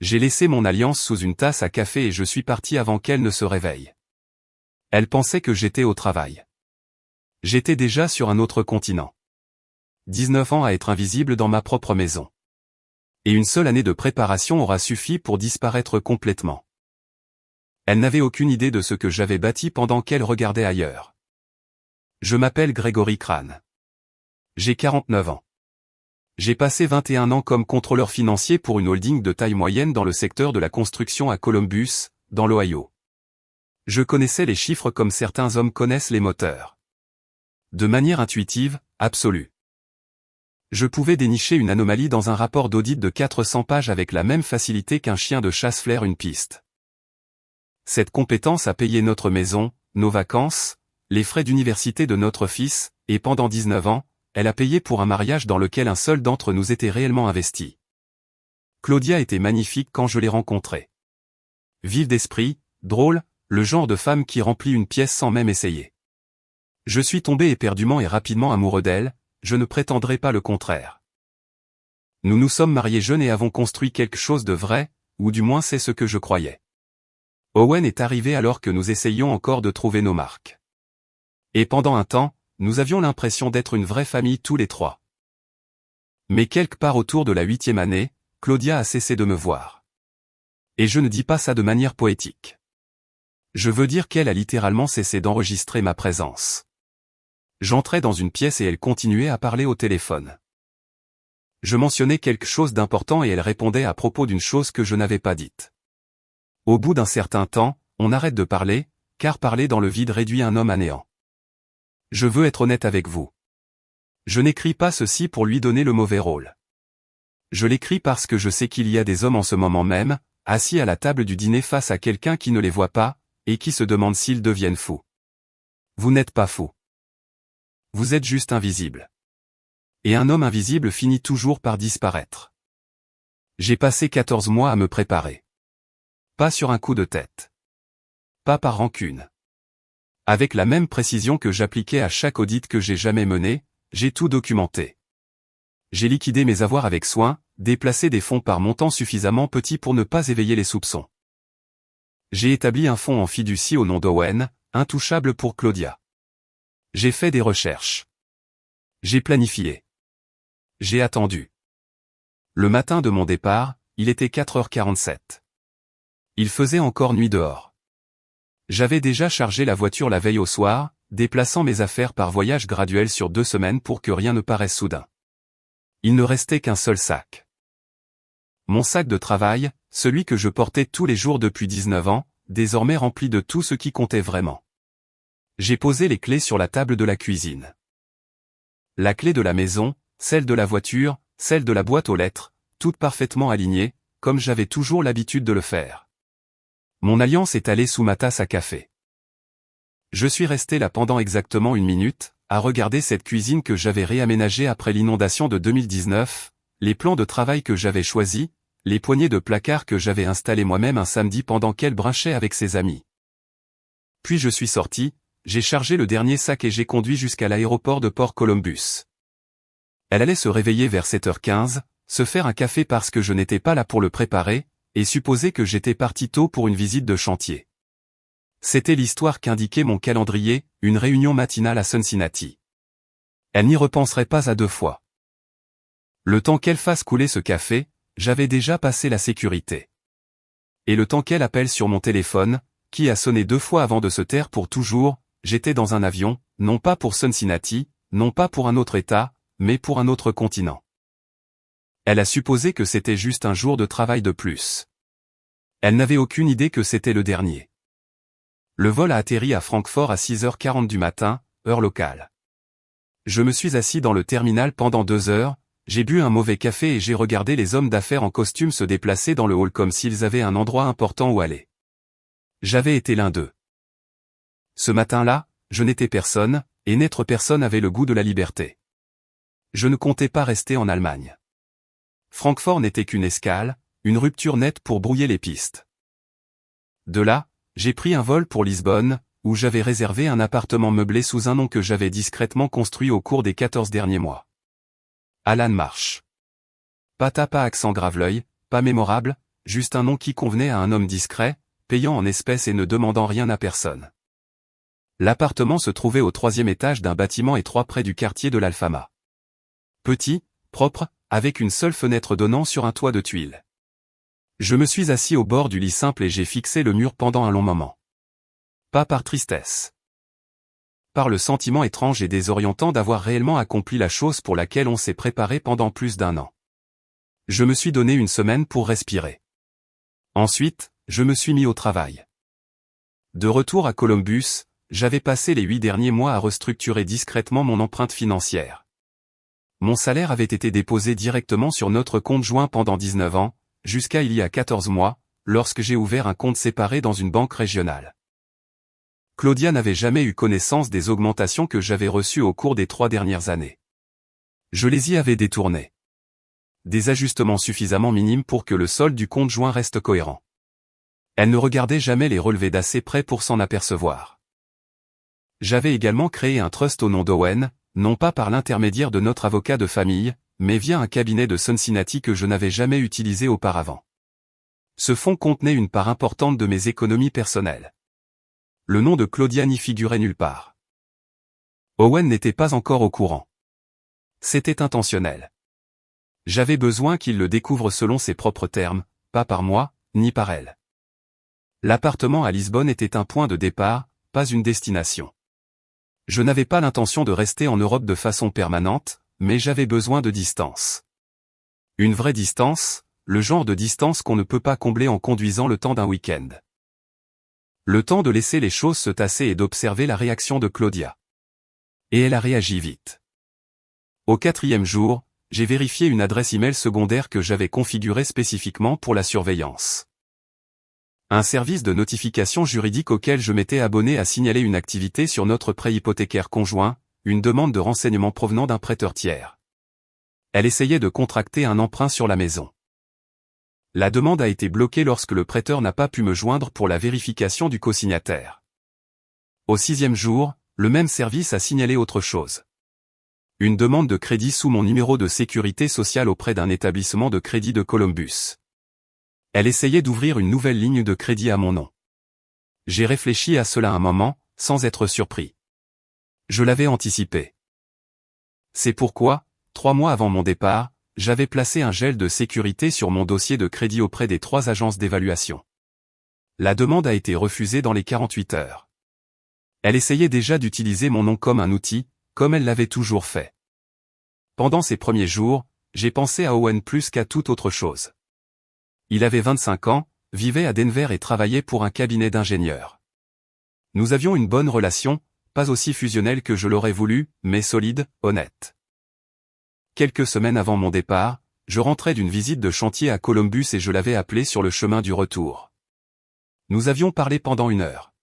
J'ai laissé mon alliance sous une tasse à café et je suis parti avant qu'elle ne se réveille. Elle pensait que j'étais au travail. J'étais déjà sur un autre continent. 19 ans à être invisible dans ma propre maison. Et une seule année de préparation aura suffi pour disparaître complètement. Elle n'avait aucune idée de ce que j'avais bâti pendant qu'elle regardait ailleurs. Je m'appelle Grégory Crane. J'ai 49 ans. J'ai passé 21 ans comme contrôleur financier pour une holding de taille moyenne dans le secteur de la construction à Columbus, dans l'Ohio. Je connaissais les chiffres comme certains hommes connaissent les moteurs. De manière intuitive, absolue. Je pouvais dénicher une anomalie dans un rapport d'audit de 400 pages avec la même facilité qu'un chien de chasse flaire une piste. Cette compétence a payé notre maison, nos vacances, les frais d'université de notre fils, et pendant 19 ans, elle a payé pour un mariage dans lequel un seul d'entre nous était réellement investi. Claudia était magnifique quand je l'ai rencontrée. Vive d'esprit, drôle, le genre de femme qui remplit une pièce sans même essayer. Je suis tombé éperdument et rapidement amoureux d'elle, je ne prétendrai pas le contraire. Nous nous sommes mariés jeunes et avons construit quelque chose de vrai, ou du moins c'est ce que je croyais. Owen est arrivé alors que nous essayions encore de trouver nos marques. Et pendant un temps, nous avions l'impression d'être une vraie famille tous les trois. Mais quelque part autour de la 8e année, Claudia a cessé de me voir. Et je ne dis pas ça de manière poétique. Je veux dire qu'elle a littéralement cessé d'enregistrer ma présence. J'entrais dans une pièce et elle continuait à parler au téléphone. Je mentionnais quelque chose d'important et elle répondait à propos d'une chose que je n'avais pas dite. Au bout d'un certain temps, on arrête de parler, car parler dans le vide réduit un homme à néant. Je veux être honnête avec vous. Je n'écris pas ceci pour lui donner le mauvais rôle. Je l'écris parce que je sais qu'il y a des hommes en ce moment même, assis à la table du dîner face à quelqu'un qui ne les voit pas, et qui se demande s'ils deviennent fous. Vous n'êtes pas fou. Vous êtes juste invisible. Et un homme invisible finit toujours par disparaître. J'ai passé 14 mois à me préparer. Pas sur un coup de tête. Pas par rancune. Avec la même précision que j'appliquais à chaque audit que j'ai jamais mené, j'ai tout documenté. J'ai liquidé mes avoirs avec soin, déplacé des fonds par montant suffisamment petit pour ne pas éveiller les soupçons. J'ai établi un fonds en fiducie au nom d'Owen, intouchable pour Claudia. J'ai fait des recherches. J'ai planifié. J'ai attendu. Le matin de mon départ, il était 4h47. Il faisait encore nuit dehors. J'avais déjà chargé la voiture la veille au soir, déplaçant mes affaires par voyage graduel sur 2 semaines pour que rien ne paraisse soudain. Il ne restait qu'un seul sac. Mon sac de travail, celui que je portais tous les jours depuis 19 ans, désormais rempli de tout ce qui comptait vraiment. J'ai posé les clés sur la table de la cuisine. La clé de la maison, celle de la voiture, celle de la boîte aux lettres, toutes parfaitement alignées, comme j'avais toujours l'habitude de le faire. Mon alliance est allée sous ma tasse à café. Je suis resté là pendant exactement 1 minute, à regarder cette cuisine que j'avais réaménagée après l'inondation de 2019, les plans de travail que j'avais choisis, les poignées de placard que j'avais installées moi-même un samedi pendant qu'elle brinchait avec ses amis. Puis je suis sorti, j'ai chargé le dernier sac et j'ai conduit jusqu'à l'aéroport de Port Columbus. Elle allait se réveiller vers 7h15, se faire un café parce que je n'étais pas là pour le préparer, et supposer que j'étais parti tôt pour une visite de chantier. C'était l'histoire qu'indiquait mon calendrier, une réunion matinale à Cincinnati. Elle n'y repenserait pas à 2 fois. Le temps qu'elle fasse couler ce café, j'avais déjà passé la sécurité. Et le temps qu'elle appelle sur mon téléphone, qui a sonné 2 fois avant de se taire pour toujours, j'étais dans un avion, non pas pour Cincinnati, non pas pour un autre État, mais pour un autre continent. Elle a supposé que c'était juste un jour de travail de plus. Elle n'avait aucune idée que c'était le dernier. Le vol a atterri à Francfort à 6h40 du matin, heure locale. Je me suis assis dans le terminal pendant 2 heures, j'ai bu un mauvais café et j'ai regardé les hommes d'affaires en costume se déplacer dans le hall comme s'ils avaient un endroit important où aller. J'avais été l'un d'eux. Ce matin-là, je n'étais personne, et n'être personne avait le goût de la liberté. Je ne comptais pas rester en Allemagne. Francfort n'était qu'une escale, une rupture nette pour brouiller les pistes. De là, j'ai pris un vol pour Lisbonne, où j'avais réservé un appartement meublé sous un nom que j'avais discrètement construit au cours des 14 derniers mois. Alan Marsh. Pas accent grave-l'œil, pas mémorable, juste un nom qui convenait à un homme discret, payant en espèces et ne demandant rien à personne. L'appartement se trouvait au 3e étage d'un bâtiment étroit près du quartier de l'Alfama. Petit, propre, avec une seule fenêtre donnant sur un toit de tuiles. Je me suis assis au bord du lit simple et j'ai fixé le mur pendant un long moment. Pas par tristesse. Par le sentiment étrange et désorientant d'avoir réellement accompli la chose pour laquelle on s'est préparé pendant plus d'1 an. Je me suis donné une semaine pour respirer. Ensuite, je me suis mis au travail. De retour à Columbus, j'avais passé les 8 derniers mois à restructurer discrètement mon empreinte financière. Mon salaire avait été déposé directement sur notre compte joint pendant 19 ans, jusqu'à il y a 14 mois, lorsque j'ai ouvert un compte séparé dans une banque régionale. Claudia n'avait jamais eu connaissance des augmentations que j'avais reçues au cours des 3 dernières années. Je les y avais détournées. Des ajustements suffisamment minimes pour que le solde du compte joint reste cohérent. Elle ne regardait jamais les relevés d'assez près pour s'en apercevoir. J'avais également créé un trust au nom d'Owen, non pas par l'intermédiaire de notre avocat de famille, mais via un cabinet de Cincinnati que je n'avais jamais utilisé auparavant. Ce fonds contenait une part importante de mes économies personnelles. Le nom de Claudia n'y figurait nulle part. Owen n'était pas encore au courant. C'était intentionnel. J'avais besoin qu'il le découvre selon ses propres termes, pas par moi, ni par elle. L'appartement à Lisbonne était un point de départ, pas une destination. Je n'avais pas l'intention de rester en Europe de façon permanente, mais j'avais besoin de distance. Une vraie distance, le genre de distance qu'on ne peut pas combler en conduisant le temps d'un week-end. Le temps de laisser les choses se tasser et d'observer la réaction de Claudia. Et elle a réagi vite. Au 4e jour, j'ai vérifié une adresse email secondaire que j'avais configurée spécifiquement pour la surveillance. Un service de notification juridique auquel je m'étais abonné a signalé une activité sur notre prêt hypothécaire conjoint, une demande de renseignement provenant d'un prêteur tiers. Elle essayait de contracter un emprunt sur la maison. La demande a été bloquée lorsque le prêteur n'a pas pu me joindre pour la vérification du cosignataire. Au 6e jour, le même service a signalé autre chose. Une demande de crédit sous mon numéro de sécurité sociale auprès d'un établissement de crédit de Columbus. Elle essayait d'ouvrir une nouvelle ligne de crédit à mon nom. J'ai réfléchi à cela un moment, sans être surpris. Je l'avais anticipé. C'est pourquoi, 3 mois avant mon départ, j'avais placé un gel de sécurité sur mon dossier de crédit auprès des 3 agences d'évaluation. La demande a été refusée dans les 48 heures. Elle essayait déjà d'utiliser mon nom comme un outil, comme elle l'avait toujours fait. Pendant ces premiers jours, j'ai pensé à Owen plus qu'à toute autre chose. Il avait 25 ans, vivait à Denver et travaillait pour un cabinet d'ingénieurs. Nous avions une bonne relation, pas aussi fusionnelle que je l'aurais voulu, mais solide, honnête. Quelques semaines avant mon départ, je rentrais d'une visite de chantier à Columbus et je l'avais appelé sur le chemin du retour. Nous avions parlé pendant 1 heure.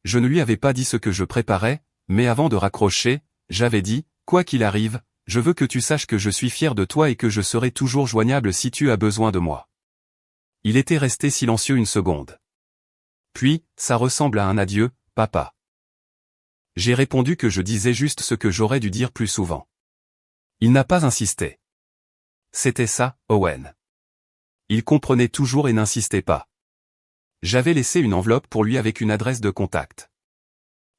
Je ne lui avais pas dit ce que je préparais, mais avant de raccrocher, j'avais dit, quoi qu'il arrive, je veux que tu saches que je suis fier de toi et que je serai toujours joignable si tu as besoin de moi. Il était resté silencieux 1 seconde. Puis, ça ressemble à un adieu, papa. J'ai répondu que je disais juste ce que j'aurais dû dire plus souvent. Il n'a pas insisté. C'était ça, Owen. Il comprenait toujours et n'insistait pas. J'avais laissé une enveloppe pour lui avec une adresse de contact.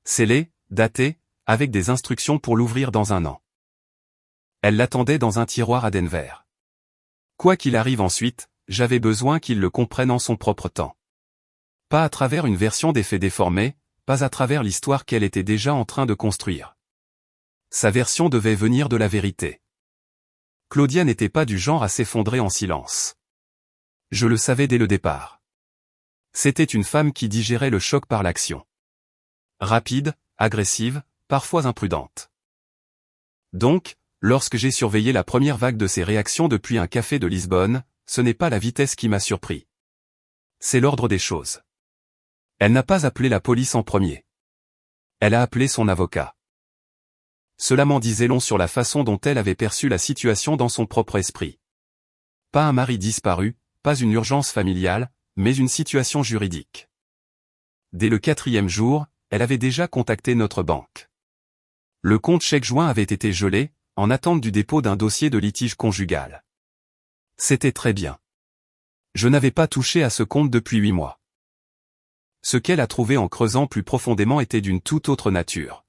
Scellée, datée, avec des instructions pour l'ouvrir dans 1 an. Elle l'attendait dans un tiroir à Denver. Quoi qu'il arrive ensuite, j'avais besoin qu'il le comprenne en son propre temps. Pas à travers une version des faits déformés, pas à travers l'histoire qu'elle était déjà en train de construire. Sa version devait venir de la vérité. Claudia n'était pas du genre à s'effondrer en silence. Je le savais dès le départ. C'était une femme qui digérait le choc par l'action. Rapide, agressive, parfois imprudente. Donc, lorsque j'ai surveillé la première vague de ses réactions depuis un café de Lisbonne, ce n'est pas la vitesse qui m'a surpris. C'est l'ordre des choses. Elle n'a pas appelé la police en premier. Elle a appelé son avocat. Cela m'en disait long sur la façon dont elle avait perçu la situation dans son propre esprit. Pas un mari disparu, pas une urgence familiale, mais une situation juridique. Dès le 4e jour, elle avait déjà contacté notre banque. Le compte chèque joint avait été gelé, en attente du dépôt d'un dossier de litige conjugal. C'était très bien. Je n'avais pas touché à ce compte depuis 8 mois. Ce qu'elle a trouvé en creusant plus profondément était d'une toute autre nature.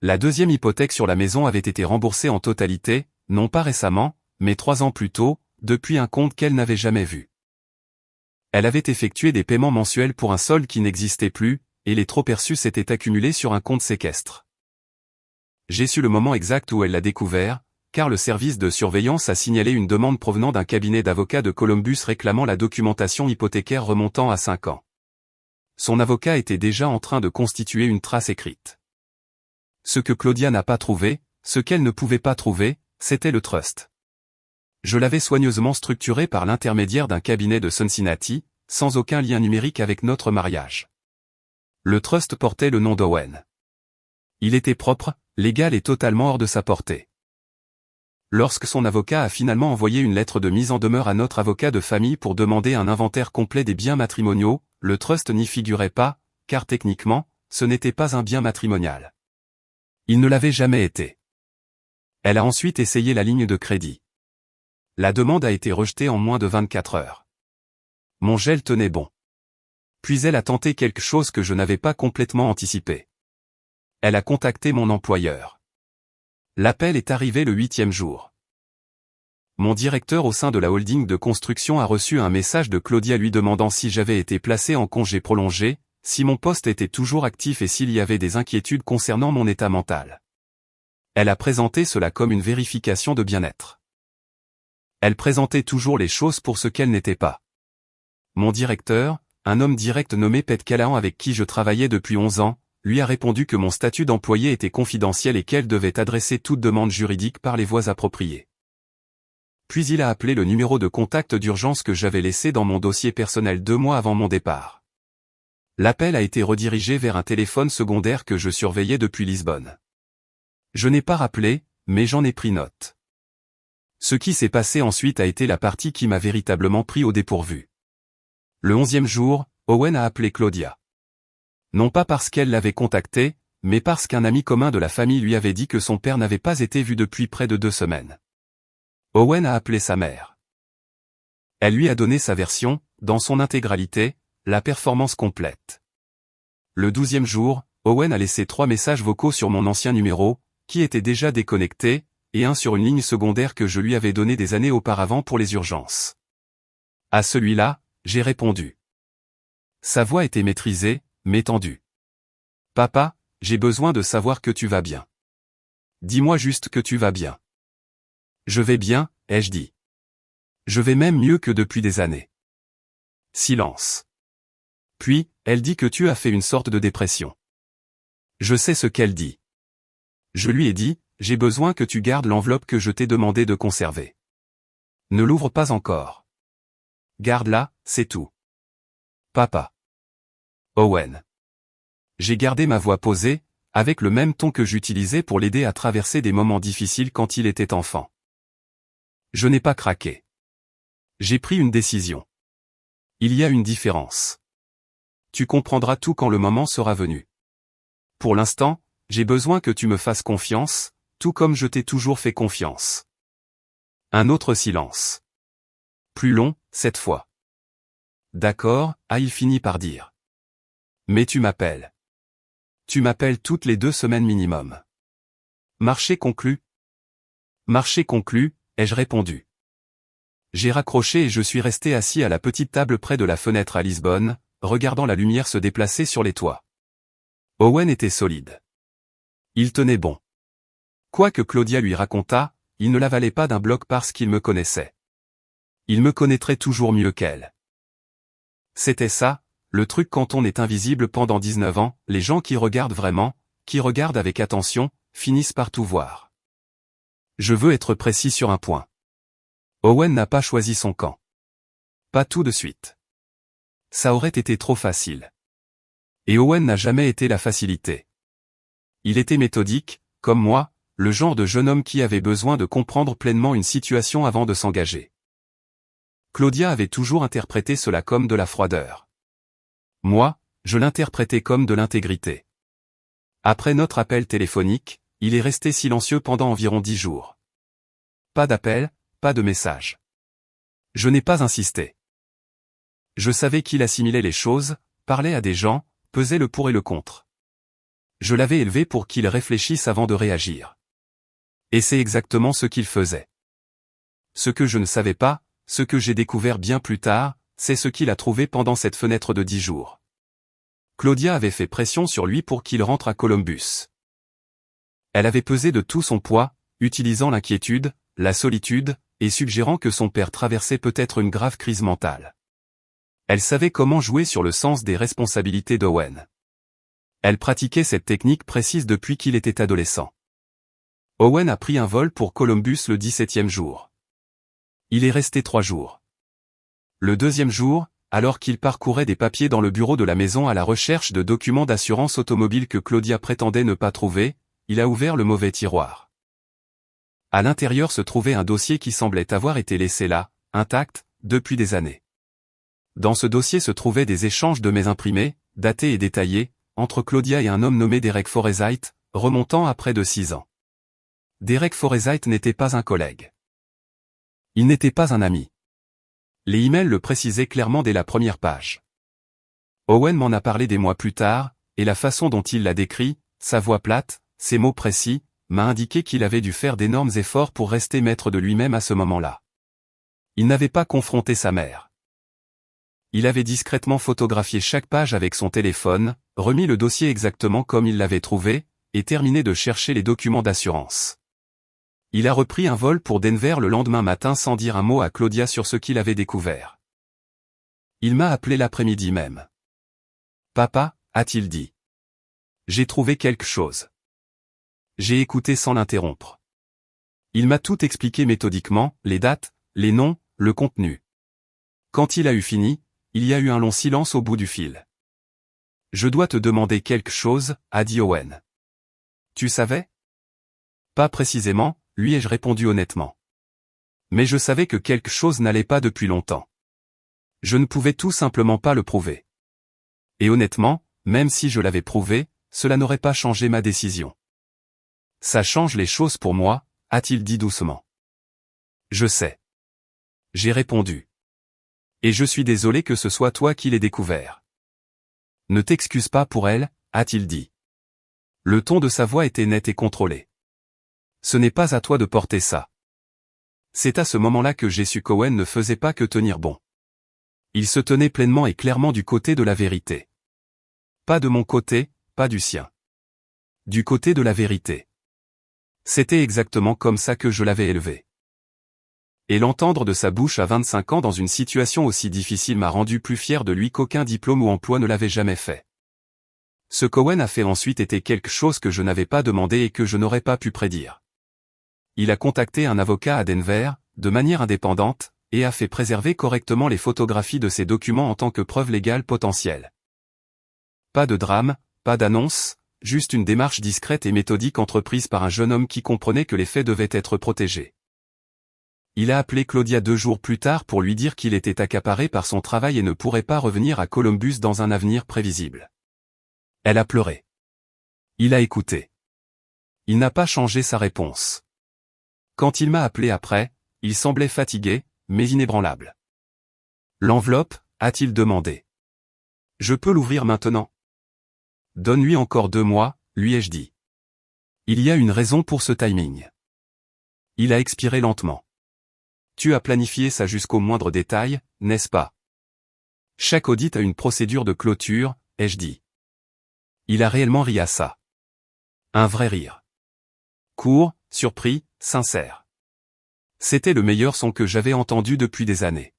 La deuxième hypothèque sur la maison avait été remboursée en totalité, non pas récemment, mais 3 ans plus tôt, depuis un compte qu'elle n'avait jamais vu. Elle avait effectué des paiements mensuels pour un solde qui n'existait plus, et les trop-perçus s'étaient accumulés sur un compte séquestre. J'ai su le moment exact où elle l'a découvert, car le service de surveillance a signalé une demande provenant d'un cabinet d'avocats de Columbus réclamant la documentation hypothécaire remontant à 5 ans. Son avocat était déjà en train de constituer une trace écrite. Ce que Claudia n'a pas trouvé, ce qu'elle ne pouvait pas trouver, c'était le trust. Je l'avais soigneusement structuré par l'intermédiaire d'un cabinet de Cincinnati, sans aucun lien numérique avec notre mariage. Le trust portait le nom d'Owen. Il était propre, légal et totalement hors de sa portée. Lorsque son avocat a finalement envoyé une lettre de mise en demeure à notre avocat de famille pour demander un inventaire complet des biens matrimoniaux, le trust n'y figurait pas, car techniquement, ce n'était pas un bien matrimonial. Il ne l'avait jamais été. Elle a ensuite essayé la ligne de crédit. La demande a été rejetée en moins de 24 heures. Mon gel tenait bon. Puis elle a tenté quelque chose que je n'avais pas complètement anticipé. Elle a contacté mon employeur. L'appel est arrivé le 8e jour. Mon directeur au sein de la holding de construction a reçu un message de Claudia lui demandant si j'avais été placé en congé prolongé, si mon poste était toujours actif et s'il y avait des inquiétudes concernant mon état mental. Elle a présenté cela comme une vérification de bien-être. Elle présentait toujours les choses pour ce qu'elles n'étaient pas. Mon directeur, un homme direct nommé Pete Callahan avec qui je travaillais depuis 11 ans, lui a répondu que mon statut d'employé était confidentiel et qu'elle devait adresser toute demande juridique par les voies appropriées. Puis il a appelé le numéro de contact d'urgence que j'avais laissé dans mon dossier personnel 2 mois avant mon départ. L'appel a été redirigé vers un téléphone secondaire que je surveillais depuis Lisbonne. Je n'ai pas rappelé, mais j'en ai pris note. Ce qui s'est passé ensuite a été la partie qui m'a véritablement pris au dépourvu. Le 11e jour, Owen a appelé Claudia. Non pas parce qu'elle l'avait contacté, mais parce qu'un ami commun de la famille lui avait dit que son père n'avait pas été vu depuis près de 2 semaines. Owen a appelé sa mère. Elle lui a donné sa version, dans son intégralité, la performance complète. Le 12e jour, Owen a laissé 3 messages vocaux sur mon ancien numéro, qui était déjà déconnecté, et un sur une ligne secondaire que je lui avais donnée des années auparavant pour les urgences. À celui-là, j'ai répondu. Sa voix était maîtrisée, mais tendue. « Papa, j'ai besoin de savoir que tu vas bien. Dis-moi juste que tu vas bien. » « Je vais bien, ai-je dit. Je vais même mieux que depuis des années. » Silence. Puis, elle dit que tu as fait une sorte de dépression. Je sais ce qu'elle dit. Je lui ai dit, j'ai besoin que tu gardes l'enveloppe que je t'ai demandé de conserver. Ne l'ouvre pas encore. Garde-la, c'est tout. Papa. Owen. J'ai gardé ma voix posée, avec le même ton que j'utilisais pour l'aider à traverser des moments difficiles quand il était enfant. Je n'ai pas craqué. J'ai pris une décision. Il y a une différence. Tu comprendras tout quand le moment sera venu. Pour l'instant, j'ai besoin que tu me fasses confiance, tout comme je t'ai toujours fait confiance. Un autre silence. Plus long, cette fois. D'accord, a-t-il fini par dire. Mais tu m'appelles. Tu m'appelles toutes les 2 semaines minimum. Marché conclu. Marché conclu, ai-je répondu. J'ai raccroché et je suis resté assis à la petite table près de la fenêtre à Lisbonne, regardant la lumière se déplacer sur les toits. Owen était solide. Il tenait bon. Quoi que Claudia lui racontât, il ne l'avalait pas d'un bloc parce qu'il me connaissait. Il me connaîtrait toujours mieux qu'elle. C'était ça, le truc quand on est invisible pendant 19 ans, les gens qui regardent vraiment, qui regardent avec attention, finissent par tout voir. Je veux être précis sur un point. Owen n'a pas choisi son camp. Pas tout de suite. Ça aurait été trop facile. Et Owen n'a jamais été la facilité. Il était méthodique, comme moi, le genre de jeune homme qui avait besoin de comprendre pleinement une situation avant de s'engager. Claudia avait toujours interprété cela comme de la froideur. Moi, je l'interprétais comme de l'intégrité. Après notre appel téléphonique, il est resté silencieux pendant environ 10 jours. Pas d'appel, pas de message. Je n'ai pas insisté. Je savais qu'il assimilait les choses, parlait à des gens, pesait le pour et le contre. Je l'avais élevé pour qu'il réfléchisse avant de réagir. Et c'est exactement ce qu'il faisait. Ce que je ne savais pas, ce que j'ai découvert bien plus tard, c'est ce qu'il a trouvé pendant cette fenêtre de 10 jours. Claudia avait fait pression sur lui pour qu'il rentre à Columbus. Elle avait pesé de tout son poids, utilisant l'inquiétude, la solitude, et suggérant que son père traversait peut-être une grave crise mentale. Elle savait comment jouer sur le sens des responsabilités d'Owen. Elle pratiquait cette technique précise depuis qu'il était adolescent. Owen a pris un vol pour Columbus le 17e jour. Il est resté 3 jours. Le 2e jour, alors qu'il parcourait des papiers dans le bureau de la maison à la recherche de documents d'assurance automobile que Claudia prétendait ne pas trouver, il a ouvert le mauvais tiroir. À l'intérieur se trouvait un dossier qui semblait avoir été laissé là, intact, depuis des années. Dans ce dossier se trouvaient des échanges de mails imprimés, datés et détaillés, entre Claudia et un homme nommé Derek Forsythe, remontant à près de 6 ans. Derek Forsythe n'était pas un collègue. Il n'était pas un ami. Les emails le précisaient clairement dès la première page. Owen m'en a parlé des mois plus tard, et la façon dont il l'a décrit, sa voix plate, ses mots précis, m'a indiqué qu'il avait dû faire d'énormes efforts pour rester maître de lui-même à ce moment-là. Il n'avait pas confronté sa mère. Il avait discrètement photographié chaque page avec son téléphone, remis le dossier exactement comme il l'avait trouvé, et terminé de chercher les documents d'assurance. Il a repris un vol pour Denver le lendemain matin sans dire un mot à Claudia sur ce qu'il avait découvert. Il m'a appelé l'après-midi même. « Papa » a-t-il dit. « J'ai trouvé quelque chose. » J'ai écouté sans l'interrompre. Il m'a tout expliqué méthodiquement, les dates, les noms, le contenu. Quand il a eu fini, il y a eu un long silence au bout du fil. « Je dois te demander quelque chose » a dit Owen. « Tu savais ? » Pas précisément, lui ai-je répondu honnêtement. Mais je savais que quelque chose n'allait pas depuis longtemps. Je ne pouvais tout simplement pas le prouver. Et honnêtement, même si je l'avais prouvé, cela n'aurait pas changé ma décision. Ça change les choses pour moi, a-t-il dit doucement. Je sais. J'ai répondu. Et je suis désolé que ce soit toi qui l'aies découvert. Ne t'excuse pas pour elle, a-t-il dit. Le ton de sa voix était net et contrôlé. Ce n'est pas à toi de porter ça. C'est à ce moment-là que j'ai su qu'Owen ne faisait pas que tenir bon. Il se tenait pleinement et clairement du côté de la vérité. Pas de mon côté, pas du sien. Du côté de la vérité. C'était exactement comme ça que je l'avais élevé. Et l'entendre de sa bouche à 25 ans dans une situation aussi difficile m'a rendu plus fier de lui qu'aucun diplôme ou emploi ne l'avait jamais fait. Ce qu'Owen a fait ensuite était quelque chose que je n'avais pas demandé et que je n'aurais pas pu prédire. Il a contacté un avocat à Denver, de manière indépendante, et a fait préserver correctement les photographies de ces documents en tant que preuve légale potentielle. Pas de drame, pas d'annonce, juste une démarche discrète et méthodique entreprise par un jeune homme qui comprenait que les faits devaient être protégés. Il a appelé Claudia 2 jours plus tard pour lui dire qu'il était accaparé par son travail et ne pourrait pas revenir à Columbus dans un avenir prévisible. Elle a pleuré. Il a écouté. Il n'a pas changé sa réponse. Quand il m'a appelé après, il semblait fatigué, mais inébranlable. L'enveloppe, a-t-il demandé. Je peux l'ouvrir maintenant. Donne-lui encore 2 mois, lui ai-je dit. Il y a une raison pour ce timing. Il a expiré lentement. Tu as planifié ça jusqu'au moindre détail, n'est-ce pas? Chaque audit a une procédure de clôture, ai-je dit. Il a réellement ri à ça. Un vrai rire. Court, surpris, sincère. C'était le meilleur son que j'avais entendu depuis des années.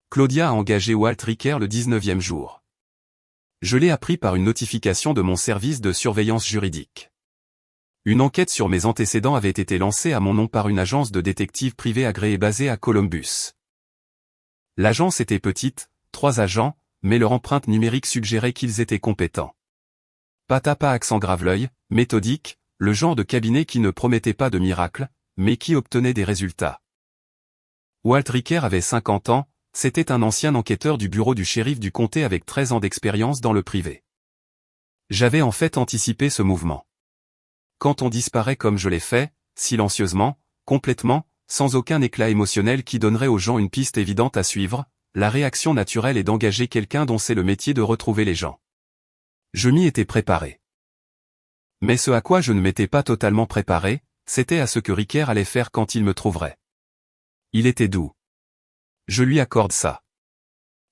Claudia a engagé Walt Ricker le 19e jour. Je l'ai appris par une notification de mon service de surveillance juridique. Une enquête sur mes antécédents avait été lancée à mon nom par une agence de détectives privée agréée basée à Columbus. L'agence était petite, 3 agents, mais leur empreinte numérique suggérait qu'ils étaient compétents. Pas accent grave-l'œil, méthodique, le genre de cabinet qui ne promettait pas de miracle, mais qui obtenait des résultats. Walt Ricker avait 50 ans, c'était un ancien enquêteur du bureau du shérif du comté avec 13 ans d'expérience dans le privé. J'avais en fait anticipé ce mouvement. Quand on disparaît comme je l'ai fait, silencieusement, complètement, sans aucun éclat émotionnel qui donnerait aux gens une piste évidente à suivre, la réaction naturelle est d'engager quelqu'un dont c'est le métier de retrouver les gens. Je m'y étais préparé. Mais ce à quoi je ne m'étais pas totalement préparé, c'était à ce que Riquer allait faire quand il me trouverait. Il était doux. Je lui accorde ça.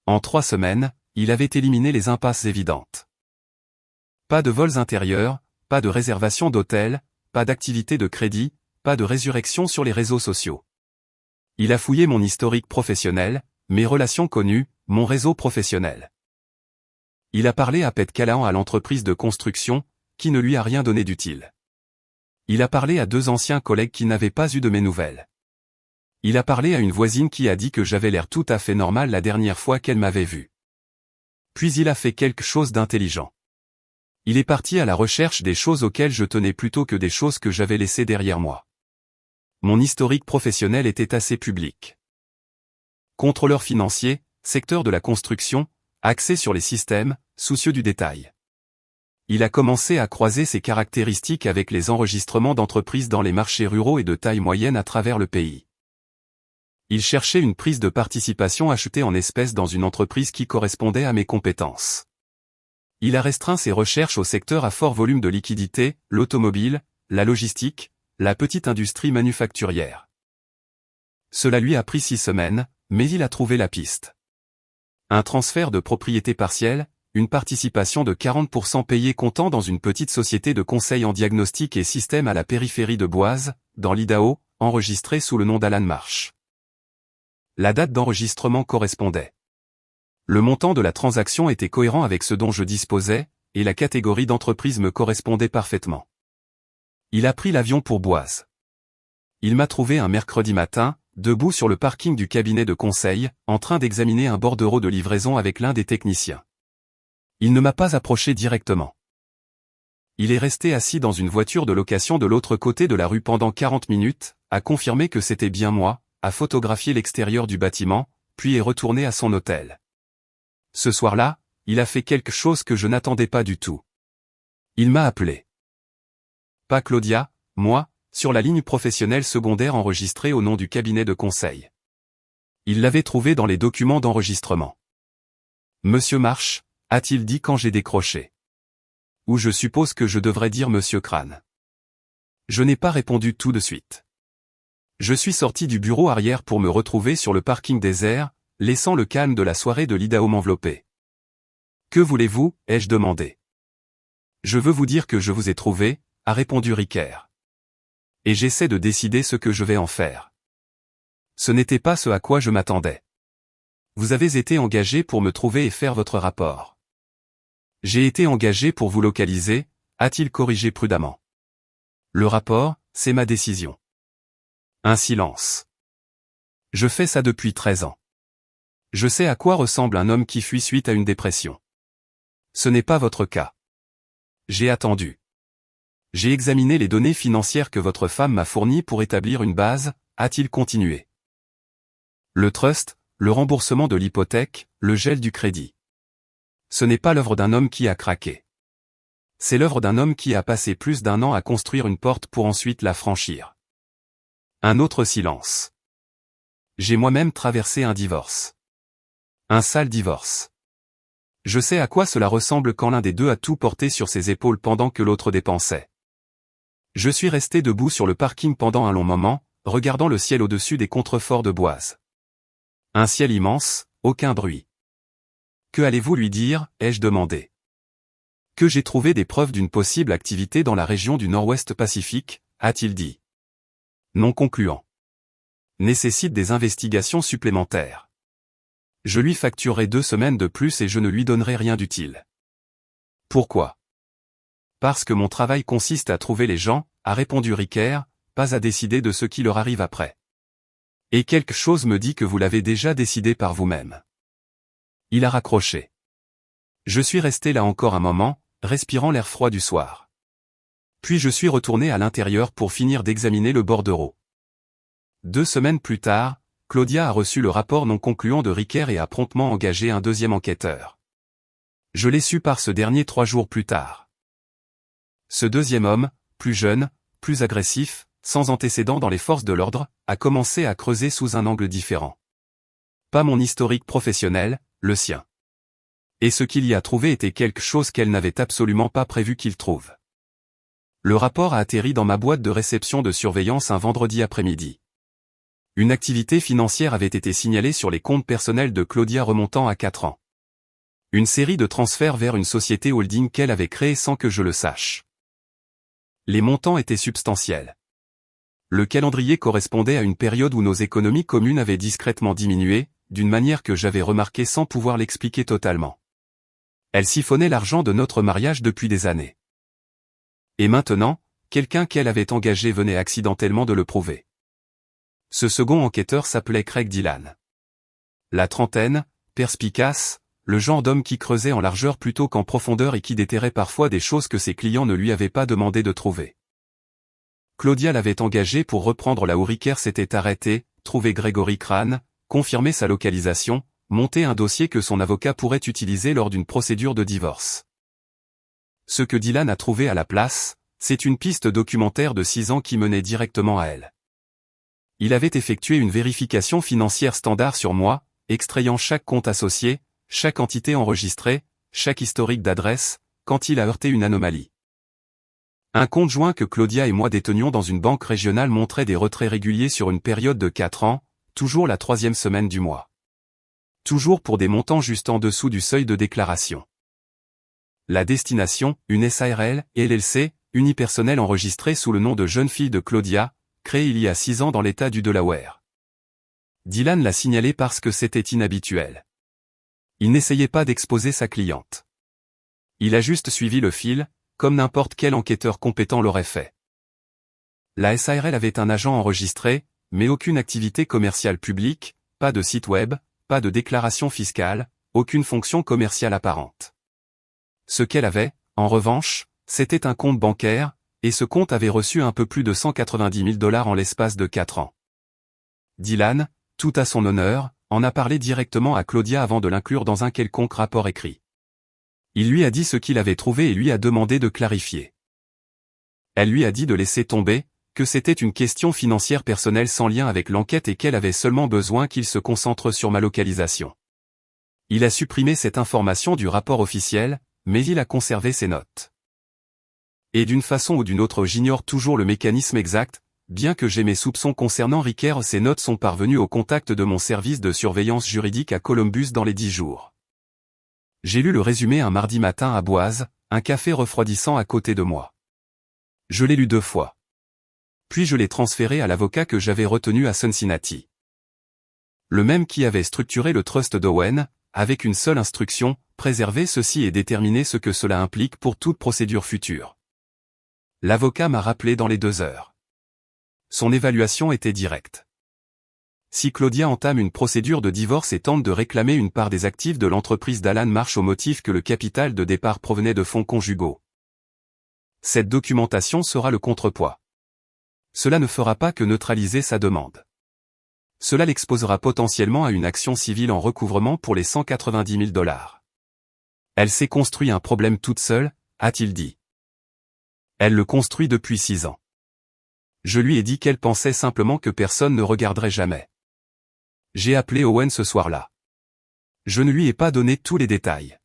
En 3 semaines, il avait éliminé les impasses évidentes. Pas de vols intérieurs, pas de réservation d'hôtels, pas d'activité de crédit, pas de résurrection sur les réseaux sociaux. Il a fouillé mon historique professionnel, mes relations connues, mon réseau professionnel. Il a parlé à Pet Callahan à l'entreprise de construction, qui ne lui a rien donné d'utile. Il a parlé à 2 anciens collègues qui n'avaient pas eu de mes nouvelles. Il a parlé à une voisine qui a dit que j'avais l'air tout à fait normal la dernière fois qu'elle m'avait vu. Puis il a fait quelque chose d'intelligent. Il est parti à la recherche des choses auxquelles je tenais plutôt que des choses que j'avais laissées derrière moi. Mon historique professionnel était assez public. Contrôleur financier, secteur de la construction, axé sur les systèmes, soucieux du détail. Il a commencé à croiser ses caractéristiques avec les enregistrements d'entreprises dans les marchés ruraux et de taille moyenne à travers le pays. Il cherchait une prise de participation achetée en espèces dans une entreprise qui correspondait à mes compétences. Il a restreint ses recherches au secteur à fort volume de liquidité, l'automobile, la logistique, la petite industrie manufacturière. Cela lui a pris 6 semaines, mais il a trouvé la piste. Un transfert de propriété partielle, une participation de 40% payée comptant dans une petite société de conseil en diagnostic et système à la périphérie de Boise, dans l'Idaho, enregistrée sous le nom d'Alan Marsh. La date d'enregistrement correspondait. Le montant de la transaction était cohérent avec ce dont je disposais, et la catégorie d'entreprise me correspondait parfaitement. Il a pris l'avion pour Boise. Il m'a trouvé un mercredi matin, debout sur le parking du cabinet de conseil, en train d'examiner un bordereau de livraison avec l'un des techniciens. Il ne m'a pas approché directement. Il est resté assis dans une voiture de location de l'autre côté de la rue pendant 40 minutes, a confirmé que c'était bien moi, a photographié l'extérieur du bâtiment, puis est retourné à son hôtel. Ce soir-là, il a fait quelque chose que je n'attendais pas du tout. Il m'a appelé. Pas Claudia, moi, sur la ligne professionnelle secondaire enregistrée au nom du cabinet de conseil. Il l'avait trouvé dans les documents d'enregistrement. Monsieur Marsh, a-t-il dit quand j'ai décroché. Ou je suppose que je devrais dire Monsieur Crane. Je n'ai pas répondu tout de suite. Je suis sorti du bureau arrière pour me retrouver sur le parking désert, laissant le calme de la soirée de l'Idaho m'envelopper. Que voulez-vous, ai-je demandé. Je veux vous dire que je vous ai trouvé, a répondu Riquer. Et j'essaie de décider ce que je vais en faire. Ce n'était pas ce à quoi je m'attendais. Vous avez été engagé pour me trouver et faire votre rapport. J'ai été engagé pour vous localiser, a-t-il corrigé prudemment. Le rapport, c'est ma décision. Un silence. Je fais ça depuis 13 ans. Je sais à quoi ressemble un homme qui fuit suite à une dépression. Ce n'est pas votre cas. J'ai attendu. J'ai examiné les données financières que votre femme m'a fournies pour établir une base, a-t-il continué. Le trust, le remboursement de l'hypothèque, le gel du crédit. Ce n'est pas l'œuvre d'un homme qui a craqué. C'est l'œuvre d'un homme qui a passé plus d'1 an à construire une porte pour ensuite la franchir. Un autre silence. J'ai moi-même traversé un divorce. Un sale divorce. Je sais à quoi cela ressemble quand l'un des deux a tout porté sur ses épaules pendant que l'autre dépensait. Je suis resté debout sur le parking pendant un long moment, regardant le ciel au-dessus des contreforts de Boise. Un ciel immense, aucun bruit. Que allez-vous lui dire, ai-je demandé. Que j'ai trouvé des preuves d'une possible activité dans la région du Nord-Ouest Pacifique, a-t-il dit. Non concluant. Nécessite des investigations supplémentaires. Je lui facturerai 2 semaines de plus et je ne lui donnerai rien d'utile. Pourquoi? Parce que mon travail consiste à trouver les gens, a répondu Riquer, pas à décider de ce qui leur arrive après. Et quelque chose me dit que vous l'avez déjà décidé par vous-même. Il a raccroché. Je suis resté là encore un moment, respirant l'air froid du soir. Puis je suis retourné à l'intérieur pour finir d'examiner le bordereau. 2 semaines plus tard, Claudia a reçu le rapport non concluant de Riquer et a promptement engagé un deuxième enquêteur. Je l'ai su par ce dernier 3 jours plus tard. Ce deuxième homme, plus jeune, plus agressif, sans antécédent dans les forces de l'ordre, a commencé à creuser sous un angle différent. Pas mon historique professionnel, le sien. Et ce qu'il y a trouvé était quelque chose qu'elle n'avait absolument pas prévu qu'il trouve. Le rapport a atterri dans ma boîte de réception de surveillance un vendredi après-midi. Une activité financière avait été signalée sur les comptes personnels de Claudia remontant à 4 ans. Une série de transferts vers une société holding qu'elle avait créée sans que je le sache. Les montants étaient substantiels. Le calendrier correspondait à une période où nos économies communes avaient discrètement diminué, d'une manière que j'avais remarqué sans pouvoir l'expliquer totalement. Elle siphonnait l'argent de notre mariage depuis des années. Et maintenant, quelqu'un qu'elle avait engagé venait accidentellement de le prouver. Ce second enquêteur s'appelait Craig Dillon. La trentaine, perspicace, le genre d'homme qui creusait en largeur plutôt qu'en profondeur et qui déterrait parfois des choses que ses clients ne lui avaient pas demandé de trouver. Claudia l'avait engagé pour reprendre là où Ricker s'était arrêté, trouver Gregory Crane, confirmer sa localisation, monter un dossier que son avocat pourrait utiliser lors d'une procédure de divorce. Ce que Dillon a trouvé à la place, c'est une piste documentaire de 6 ans qui menait directement à elle. Il avait effectué une vérification financière standard sur moi, extrayant chaque compte associé, chaque entité enregistrée, chaque historique d'adresse, quand il a heurté une anomalie. Un compte joint que Claudia et moi détenions dans une banque régionale montrait des retraits réguliers sur une période de 4 ans, toujours la 3e semaine du mois. Toujours pour des montants juste en dessous du seuil de déclaration. La destination, une SARL, LLC, unipersonnelle enregistrée sous le nom de jeune fille de Claudia, créée il y a 6 ans dans l'état du Delaware. Dillon l'a signalé parce que c'était inhabituel. Il n'essayait pas d'exposer sa cliente. Il a juste suivi le fil, comme n'importe quel enquêteur compétent l'aurait fait. La SARL avait un agent enregistré, mais aucune activité commerciale publique, pas de site web, pas de déclaration fiscale, aucune fonction commerciale apparente. Ce qu'elle avait, en revanche, c'était un compte bancaire, et ce compte avait reçu un peu plus de 190 000 $ en l'espace de 4 ans. Dillon, tout à son honneur, en a parlé directement à Claudia avant de l'inclure dans un quelconque rapport écrit. Il lui a dit ce qu'il avait trouvé et lui a demandé de clarifier. Elle lui a dit de laisser tomber, que c'était une question financière personnelle sans lien avec l'enquête et qu'elle avait seulement besoin qu'il se concentre sur ma localisation. Il a supprimé cette information du rapport officiel, mais il a conservé ses notes. Et d'une façon ou d'une autre j'ignore toujours le mécanisme exact, bien que j'ai mes soupçons concernant Ricker, ces notes sont parvenues au contact de mon service de surveillance juridique à Columbus dans les 10 jours. J'ai lu le résumé un mardi matin à Boise, un café refroidissant à côté de moi. Je l'ai lu 2 fois. Puis je l'ai transféré à l'avocat que j'avais retenu à Cincinnati. Le même qui avait structuré le trust d'Owen, avec une seule instruction, préserver ceci et déterminer ce que cela implique pour toute procédure future. L'avocat m'a rappelé dans les 2 heures. Son évaluation était directe. Si Claudia entame une procédure de divorce et tente de réclamer une part des actifs de l'entreprise d'Alan Marsh au motif que le capital de départ provenait de fonds conjugaux, cette documentation sera le contrepoids. Cela ne fera pas que neutraliser sa demande. Cela l'exposera potentiellement à une action civile en recouvrement pour les 190 000 $. Elle s'est construit un problème toute seule, a-t-il dit. Elle le construit depuis 6 ans. Je lui ai dit qu'elle pensait simplement que personne ne regarderait jamais. J'ai appelé Owen ce soir-là. Je ne lui ai pas donné tous les détails.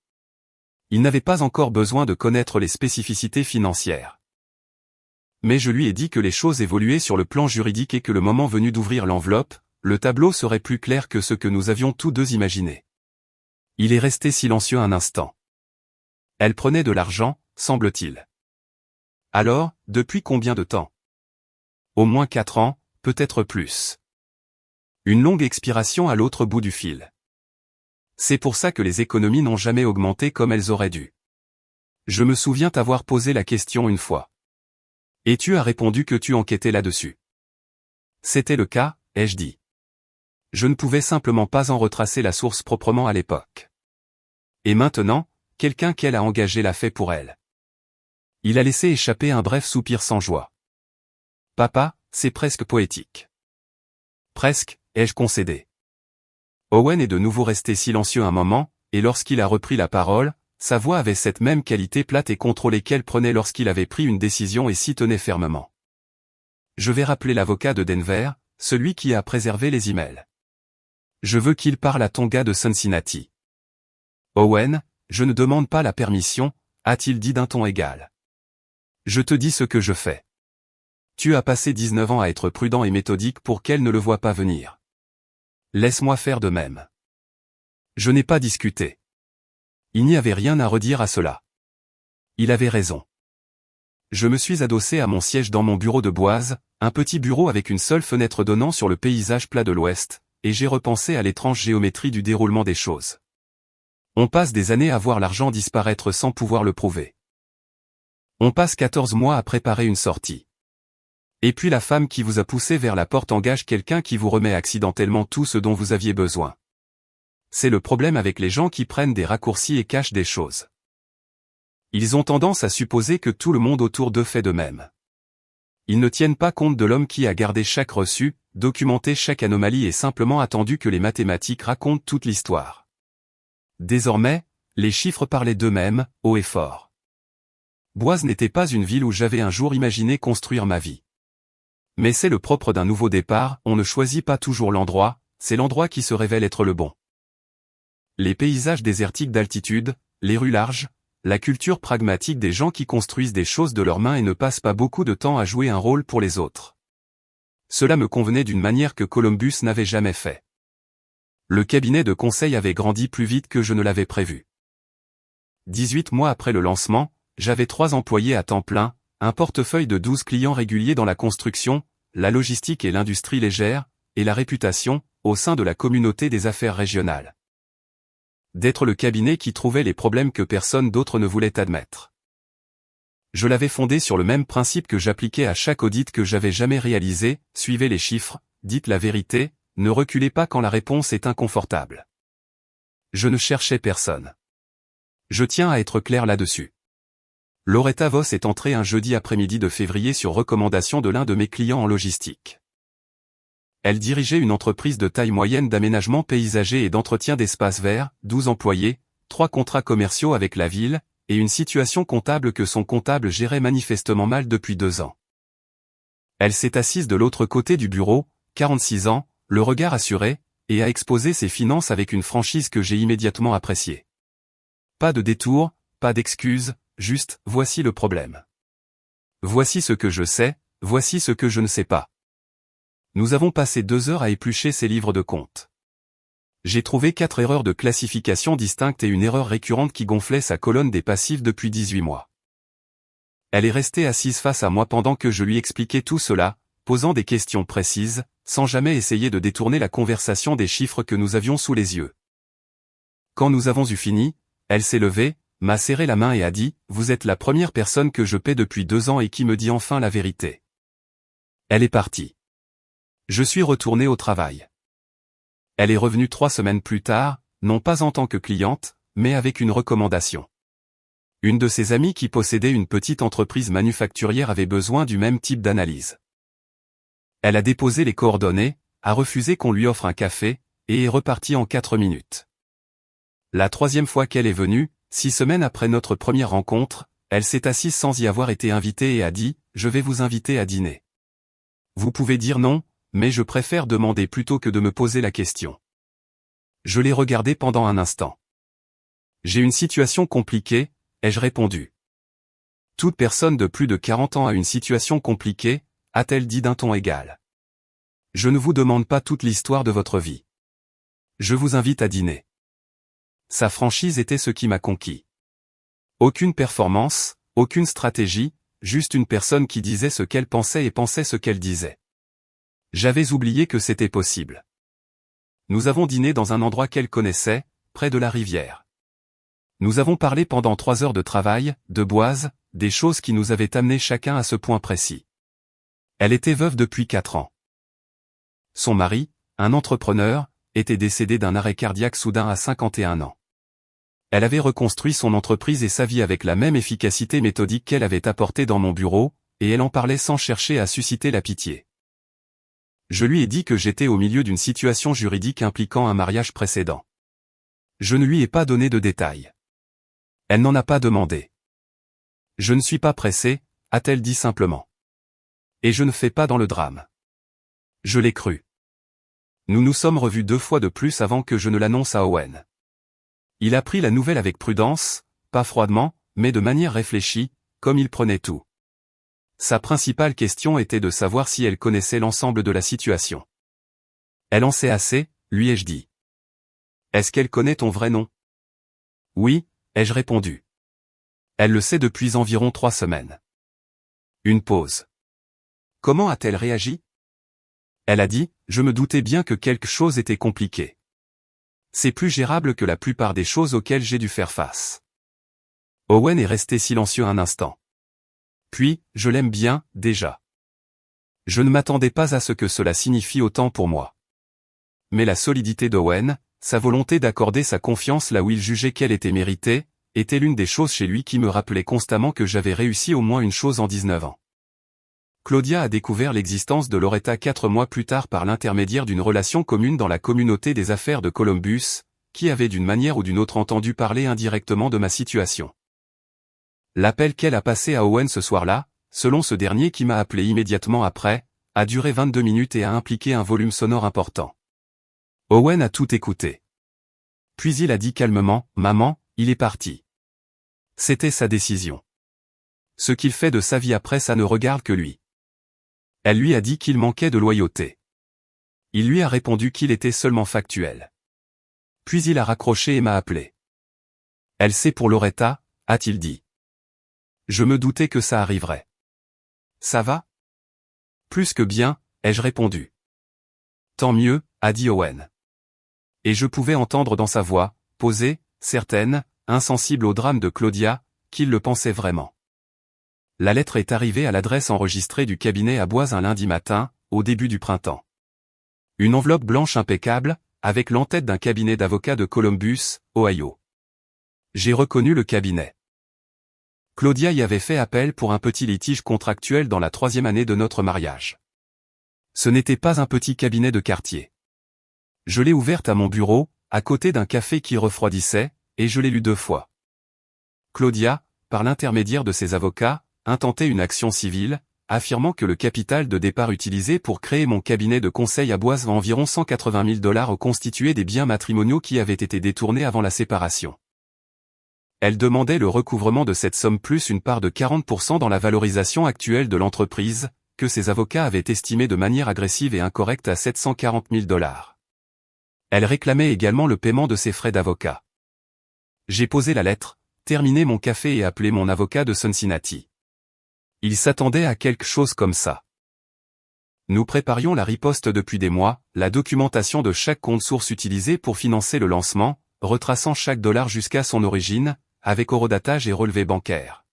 Il n'avait pas encore besoin de connaître les spécificités financières. Mais je lui ai dit que les choses évoluaient sur le plan juridique et que le moment venu d'ouvrir l'enveloppe, le tableau serait plus clair que ce que nous avions tous deux imaginé. Il est resté silencieux un instant. Elle prenait de l'argent, semble-t-il. Alors, depuis combien de temps? Au moins 4 ans, peut-être plus. Une longue expiration à l'autre bout du fil. C'est pour ça que les économies n'ont jamais augmenté comme elles auraient dû. Je me souviens t'avoir posé la question une fois. Et tu as répondu que tu enquêtais là-dessus. C'était le cas, ai-je dit. Je ne pouvais simplement pas en retracer la source proprement à l'époque. Et maintenant, quelqu'un qu'elle a engagé l'a fait pour elle. Il a laissé échapper un bref soupir sans joie. Papa, c'est presque poétique. Presque, ai-je concédé. Owen est de nouveau resté silencieux un moment, et lorsqu'il a repris la parole, sa voix avait cette même qualité plate et contrôlée qu'elle prenait lorsqu'il avait pris une décision et s'y tenait fermement. Je vais rappeler l'avocat de Denver, celui qui a préservé les emails. Je veux qu'il parle à ton gars de Cincinnati. Owen, je ne demande pas la permission, a-t-il dit d'un ton égal. Je te dis ce que je fais. Tu as passé 19 ans à être prudent et méthodique pour qu'elle ne le voie pas venir. Laisse-moi faire de même. Je n'ai pas discuté. Il n'y avait rien à redire à cela. Il avait raison. Je me suis adossé à mon siège dans mon bureau de Boise, un petit bureau avec une seule fenêtre donnant sur le paysage plat de l'Ouest, et j'ai repensé à l'étrange géométrie du déroulement des choses. On passe des années à voir l'argent disparaître sans pouvoir le prouver. On passe 14 mois à préparer une sortie. Et puis la femme qui vous a poussé vers la porte engage quelqu'un qui vous remet accidentellement tout ce dont vous aviez besoin. C'est le problème avec les gens qui prennent des raccourcis et cachent des choses. Ils ont tendance à supposer que tout le monde autour d'eux fait de même. Ils ne tiennent pas compte de l'homme qui a gardé chaque reçu, documenté chaque anomalie et simplement attendu que les mathématiques racontent toute l'histoire. Désormais, les chiffres parlaient d'eux-mêmes, haut et fort. Boise n'était pas une ville où j'avais un jour imaginé construire ma vie. Mais c'est le propre d'un nouveau départ, on ne choisit pas toujours l'endroit, c'est l'endroit qui se révèle être le bon. Les paysages désertiques d'altitude, les rues larges, la culture pragmatique des gens qui construisent des choses de leurs mains et ne passent pas beaucoup de temps à jouer un rôle pour les autres. Cela me convenait d'une manière que Columbus n'avait jamais fait. Le cabinet de conseil avait grandi plus vite que je ne l'avais prévu. 18 mois après le lancement, j'avais 3 employés à temps plein, un portefeuille de 12 clients réguliers dans la construction, la logistique et l'industrie légère, et la réputation, au sein de la communauté des affaires régionales, d'être le cabinet qui trouvait les problèmes que personne d'autre ne voulait admettre. Je l'avais fondé sur le même principe que j'appliquais à chaque audit que j'avais jamais réalisé, suivez les chiffres, dites la vérité, ne reculez pas quand la réponse est inconfortable. Je ne cherchais personne. Je tiens à être clair là-dessus. Loretta Voss est entrée un jeudi après-midi de février sur recommandation de l'un de mes clients en logistique. Elle dirigeait une entreprise de taille moyenne d'aménagement paysager et d'entretien d'espaces verts, 12 employés, 3 contrats commerciaux avec la ville, et une situation comptable que son comptable gérait manifestement mal depuis 2 ans. Elle s'est assise de l'autre côté du bureau, 46 ans, le regard assuré, et a exposé ses finances avec une franchise que j'ai immédiatement appréciée. Pas de détour, pas d'excuses, juste, voici le problème. Voici ce que je sais, voici ce que je ne sais pas. Nous avons passé 2 heures à éplucher ces livres de comptes. J'ai trouvé 4 erreurs de classification distinctes et une erreur récurrente qui gonflait sa colonne des passifs depuis 18 mois. Elle est restée assise face à moi pendant que je lui expliquais tout cela, posant des questions précises, sans jamais essayer de détourner la conversation des chiffres que nous avions sous les yeux. Quand nous avons eu fini, elle s'est levée, m'a serré la main et a dit « Vous êtes la première personne que je paie depuis 2 ans et qui me dit enfin la vérité. » Elle est partie. Je suis retourné au travail. Elle est revenue 3 semaines plus tard, non pas en tant que cliente, mais avec une recommandation. Une de ses amies qui possédait une petite entreprise manufacturière avait besoin du même type d'analyse. Elle a déposé les coordonnées, a refusé qu'on lui offre un café, et est repartie en 4 minutes. La 3e fois qu'elle est venue, 6 semaines après notre première rencontre, elle s'est assise sans y avoir été invitée et a dit « Je vais vous inviter à dîner. » Vous pouvez dire non, mais je préfère demander plutôt que de me poser la question. Je l'ai regardée pendant un instant. J'ai une situation compliquée, ai-je répondu. Toute personne de plus de 40 ans a une situation compliquée, a-t-elle dit d'un ton égal. Je ne vous demande pas toute l'histoire de votre vie. Je vous invite à dîner. Sa franchise était ce qui m'a conquis. Aucune performance, aucune stratégie, juste une personne qui disait ce qu'elle pensait et pensait ce qu'elle disait. J'avais oublié que c'était possible. Nous avons dîné dans un endroit qu'elle connaissait, près de la rivière. Nous avons parlé pendant 3 heures de travail, de Boise, des choses qui nous avaient amenés chacun à ce point précis. Elle était veuve depuis 4 ans. Son mari, un entrepreneur, était décédé d'un arrêt cardiaque soudain à 51 ans. Elle avait reconstruit son entreprise et sa vie avec la même efficacité méthodique qu'elle avait apportée dans mon bureau, et elle en parlait sans chercher à susciter la pitié. Je lui ai dit que j'étais au milieu d'une situation juridique impliquant un mariage précédent. Je ne lui ai pas donné de détails. Elle n'en a pas demandé. Je ne suis pas pressé, a-t-elle dit simplement. Et je ne fais pas dans le drame. Je l'ai cru. Nous nous sommes revus 2 fois de plus avant que je ne l'annonce à Owen. Il a pris la nouvelle avec prudence, pas froidement, mais de manière réfléchie, comme il prenait tout. Sa principale question était de savoir si elle connaissait l'ensemble de la situation. Elle en sait assez, lui ai-je dit. Est-ce qu'elle connaît ton vrai nom? Oui, ai-je répondu. Elle le sait depuis environ 3 semaines. Une pause. Comment a-t-elle réagi? Elle a dit, je me doutais bien que quelque chose était compliqué. C'est plus gérable que la plupart des choses auxquelles j'ai dû faire face. Owen est resté silencieux un instant. Puis, je l'aime bien, déjà. Je ne m'attendais pas à ce que cela signifie autant pour moi. Mais la solidité d'Owen, sa volonté d'accorder sa confiance là où il jugeait qu'elle était méritée, était l'une des choses chez lui qui me rappelait constamment que j'avais réussi au moins une chose en 19 ans. Claudia a découvert l'existence de Loretta 4 mois plus tard par l'intermédiaire d'une relation commune dans la communauté des affaires de Columbus, qui avait d'une manière ou d'une autre entendu parler indirectement de ma situation. L'appel qu'elle a passé à Owen ce soir-là, selon ce dernier qui m'a appelé immédiatement après, a duré 22 minutes et a impliqué un volume sonore important. Owen a tout écouté. Puis il a dit calmement, « Maman, il est parti. » C'était sa décision. Ce qu'il fait de sa vie après ça ne regarde que lui. Elle lui a dit qu'il manquait de loyauté. Il lui a répondu qu'il était seulement factuel. Puis il a raccroché et m'a appelé. Elle sait pour Loretta, a-t-il dit. Je me doutais que ça arriverait. Ça va? Plus que bien, ai-je répondu. Tant mieux, a dit Owen. Et je pouvais entendre dans sa voix, posée, certaine, insensible au drame de Claudia, qu'il le pensait vraiment. La lettre est arrivée à l'adresse enregistrée du cabinet à Boise un lundi matin, au début du printemps. Une enveloppe blanche impeccable, avec l'entête d'un cabinet d'avocats de Columbus, Ohio. J'ai reconnu le cabinet. Claudia y avait fait appel pour un petit litige contractuel dans la 3e année de notre mariage. Ce n'était pas un petit cabinet de quartier. Je l'ai ouverte à mon bureau, à côté d'un café qui refroidissait, et je l'ai lu 2 fois. Claudia, par l'intermédiaire de ses avocats, intentait une action civile, affirmant que le capital de départ utilisé pour créer mon cabinet de conseil à Boise environ 180 000 $ constituait des biens matrimoniaux qui avaient été détournés avant la séparation. Elle demandait le recouvrement de cette somme plus une part de 40% dans la valorisation actuelle de l'entreprise, que ses avocats avaient estimée de manière agressive et incorrecte à 740 000 $. Elle réclamait également le paiement de ses frais d'avocat. J'ai posé la lettre, terminé mon café et appelé mon avocat de Cincinnati. Il s'attendait à quelque chose comme ça. Nous préparions la riposte depuis des mois, la documentation de chaque compte source utilisé pour financer le lancement, retraçant chaque dollar jusqu'à son origine, avec horodatage et relevé bancaire.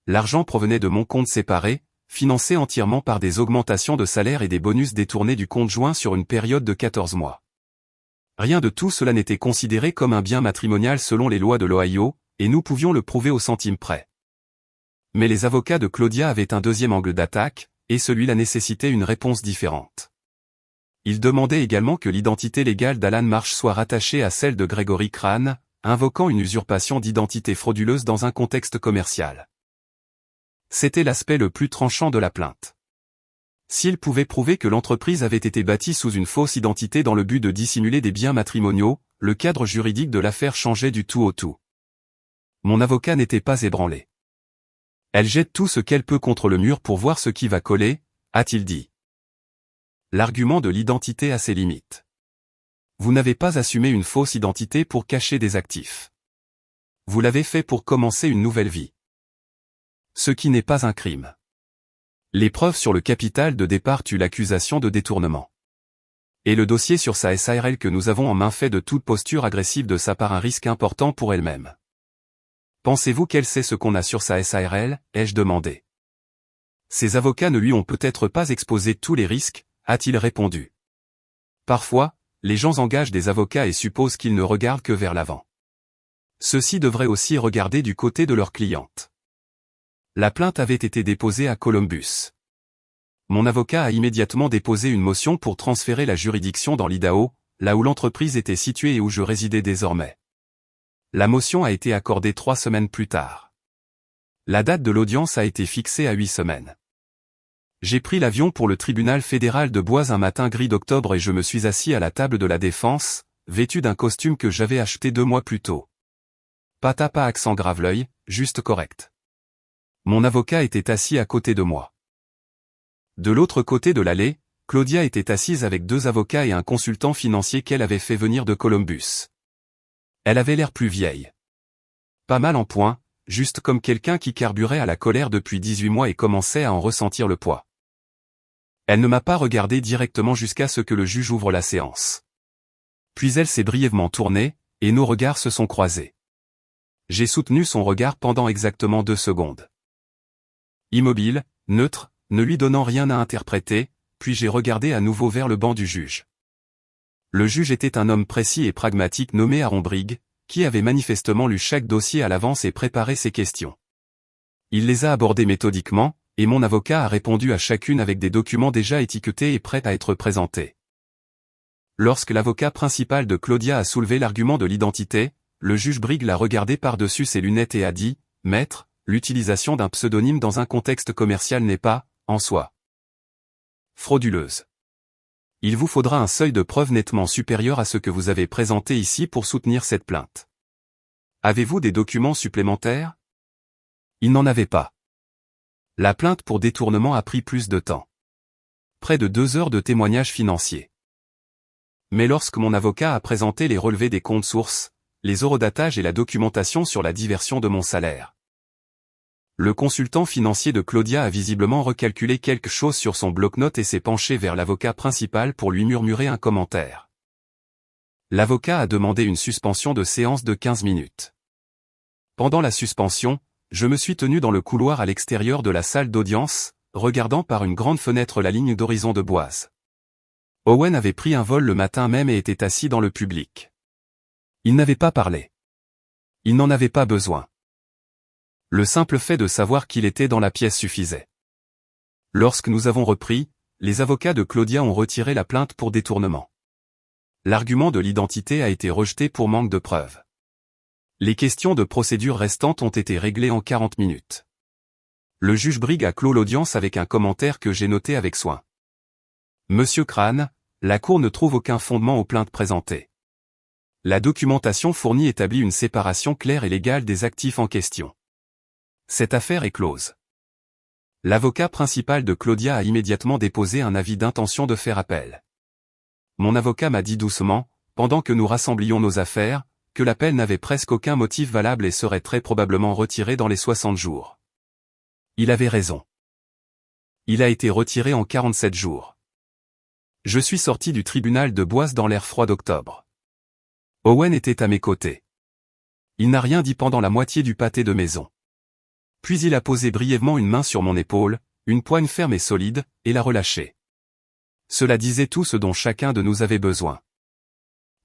L'argent provenait de mon compte séparé, financé entièrement par des augmentations de salaire et des bonus détournés du compte joint sur une période de 14 mois. Rien de tout cela n'était considéré comme un bien matrimonial selon les lois de l'Ohio, et nous pouvions le prouver au centime près. Mais les avocats de Claudia avaient un deuxième angle d'attaque, et celui-là nécessitait une réponse différente. Ils demandaient également que l'identité légale d'Alan Marsh soit rattachée à celle de Gregory Crane, invoquant une usurpation d'identité frauduleuse dans un contexte commercial. C'était l'aspect le plus tranchant de la plainte. S'ils pouvaient prouver que l'entreprise avait été bâtie sous une fausse identité dans le but de dissimuler des biens matrimoniaux, le cadre juridique de l'affaire changeait du tout au tout. Mon avocat n'était pas ébranlé. Elle jette tout ce qu'elle peut contre le mur pour voir ce qui va coller, a-t-il dit. L'argument de l'identité a ses limites. Vous n'avez pas assumé une fausse identité pour cacher des actifs. Vous l'avez fait pour commencer une nouvelle vie. Ce qui n'est pas un crime. Les preuves sur le capital de départ tuent l'accusation de détournement. Et le dossier sur sa SARL que nous avons en main fait de toute posture agressive de sa part un risque important pour elle-même. Pensez-vous qu'elle sait ce qu'on a sur sa SARL, ai-je demandé. Ses avocats ne lui ont peut-être pas exposé tous les risques, a-t-il répondu. Parfois, les gens engagent des avocats et supposent qu'ils ne regardent que vers l'avant. Ceux-ci devraient aussi regarder du côté de leur cliente. La plainte avait été déposée à Columbus. Mon avocat a immédiatement déposé une motion pour transférer la juridiction dans l'Idaho, là où l'entreprise était située et où je résidais désormais. La motion a été accordée 3 semaines plus tard. La date de l'audience a été fixée à 8 semaines. J'ai pris l'avion pour le tribunal fédéral de Boise un matin gris d'octobre et je me suis assis à la table de la défense, vêtu d'un costume que j'avais acheté 2 mois plus tôt. Pas accent grave l'œil, juste correct. Mon avocat était assis à côté de moi. De l'autre côté de l'allée, Claudia était assise avec 2 avocats et un consultant financier qu'elle avait fait venir de Columbus. Elle avait l'air plus vieille. Pas mal en point, juste comme quelqu'un qui carburait à la colère depuis 18 mois et commençait à en ressentir le poids. Elle ne m'a pas regardé directement jusqu'à ce que le juge ouvre la séance. Puis elle s'est brièvement tournée, et nos regards se sont croisés. J'ai soutenu son regard pendant exactement 2 secondes. Immobile, neutre, ne lui donnant rien à interpréter, puis j'ai regardé à nouveau vers le banc du juge. Le juge était un homme précis et pragmatique nommé Aaron Briggs, qui avait manifestement lu chaque dossier à l'avance et préparé ses questions. Il les a abordées méthodiquement, et mon avocat a répondu à chacune avec des documents déjà étiquetés et prêts à être présentés. Lorsque l'avocat principal de Claudia a soulevé l'argument de l'identité, le juge Briggs l'a regardé par-dessus ses lunettes et a dit « Maître, l'utilisation d'un pseudonyme dans un contexte commercial n'est pas, en soi, frauduleuse. Il vous faudra un seuil de preuve nettement supérieur à ce que vous avez présenté ici pour soutenir cette plainte. Avez-vous des documents supplémentaires ? » Il n'en avait pas. La plainte pour détournement a pris plus de temps. Près de 2 heures de témoignages financiers. Mais lorsque mon avocat a présenté les relevés des comptes sources, les eurodatages et la documentation sur la diversion de mon salaire, le consultant financier de Claudia a visiblement recalculé quelque chose sur son bloc-notes et s'est penché vers l'avocat principal pour lui murmurer un commentaire. L'avocat a demandé une suspension de séance de 15 minutes. Pendant la suspension, je me suis tenu dans le couloir à l'extérieur de la salle d'audience, regardant par une grande fenêtre la ligne d'horizon de Boise. Owen avait pris un vol le matin même et était assis dans le public. Il n'avait pas parlé. Il n'en avait pas besoin. Le simple fait de savoir qu'il était dans la pièce suffisait. Lorsque nous avons repris, les avocats de Claudia ont retiré la plainte pour détournement. L'argument de l'identité a été rejeté pour manque de preuves. Les questions de procédure restantes ont été réglées en 40 minutes. Le juge Briggs a clos l'audience avec un commentaire que j'ai noté avec soin. Monsieur Crane, la Cour ne trouve aucun fondement aux plaintes présentées. La documentation fournie établit une séparation claire et légale des actifs en question. Cette affaire est close. L'avocat principal de Claudia a immédiatement déposé un avis d'intention de faire appel. Mon avocat m'a dit doucement, pendant que nous rassemblions nos affaires, que l'appel n'avait presque aucun motif valable et serait très probablement retiré dans les 60 jours. Il avait raison. Il a été retiré en 47 jours. Je suis sorti du tribunal de Boise dans l'air froid d'octobre. Owen était à mes côtés. Il n'a rien dit pendant la moitié du pâté de maison. Puis il a posé brièvement une main sur mon épaule, une poigne ferme et solide, et l'a relâchée. Cela disait tout ce dont chacun de nous avait besoin.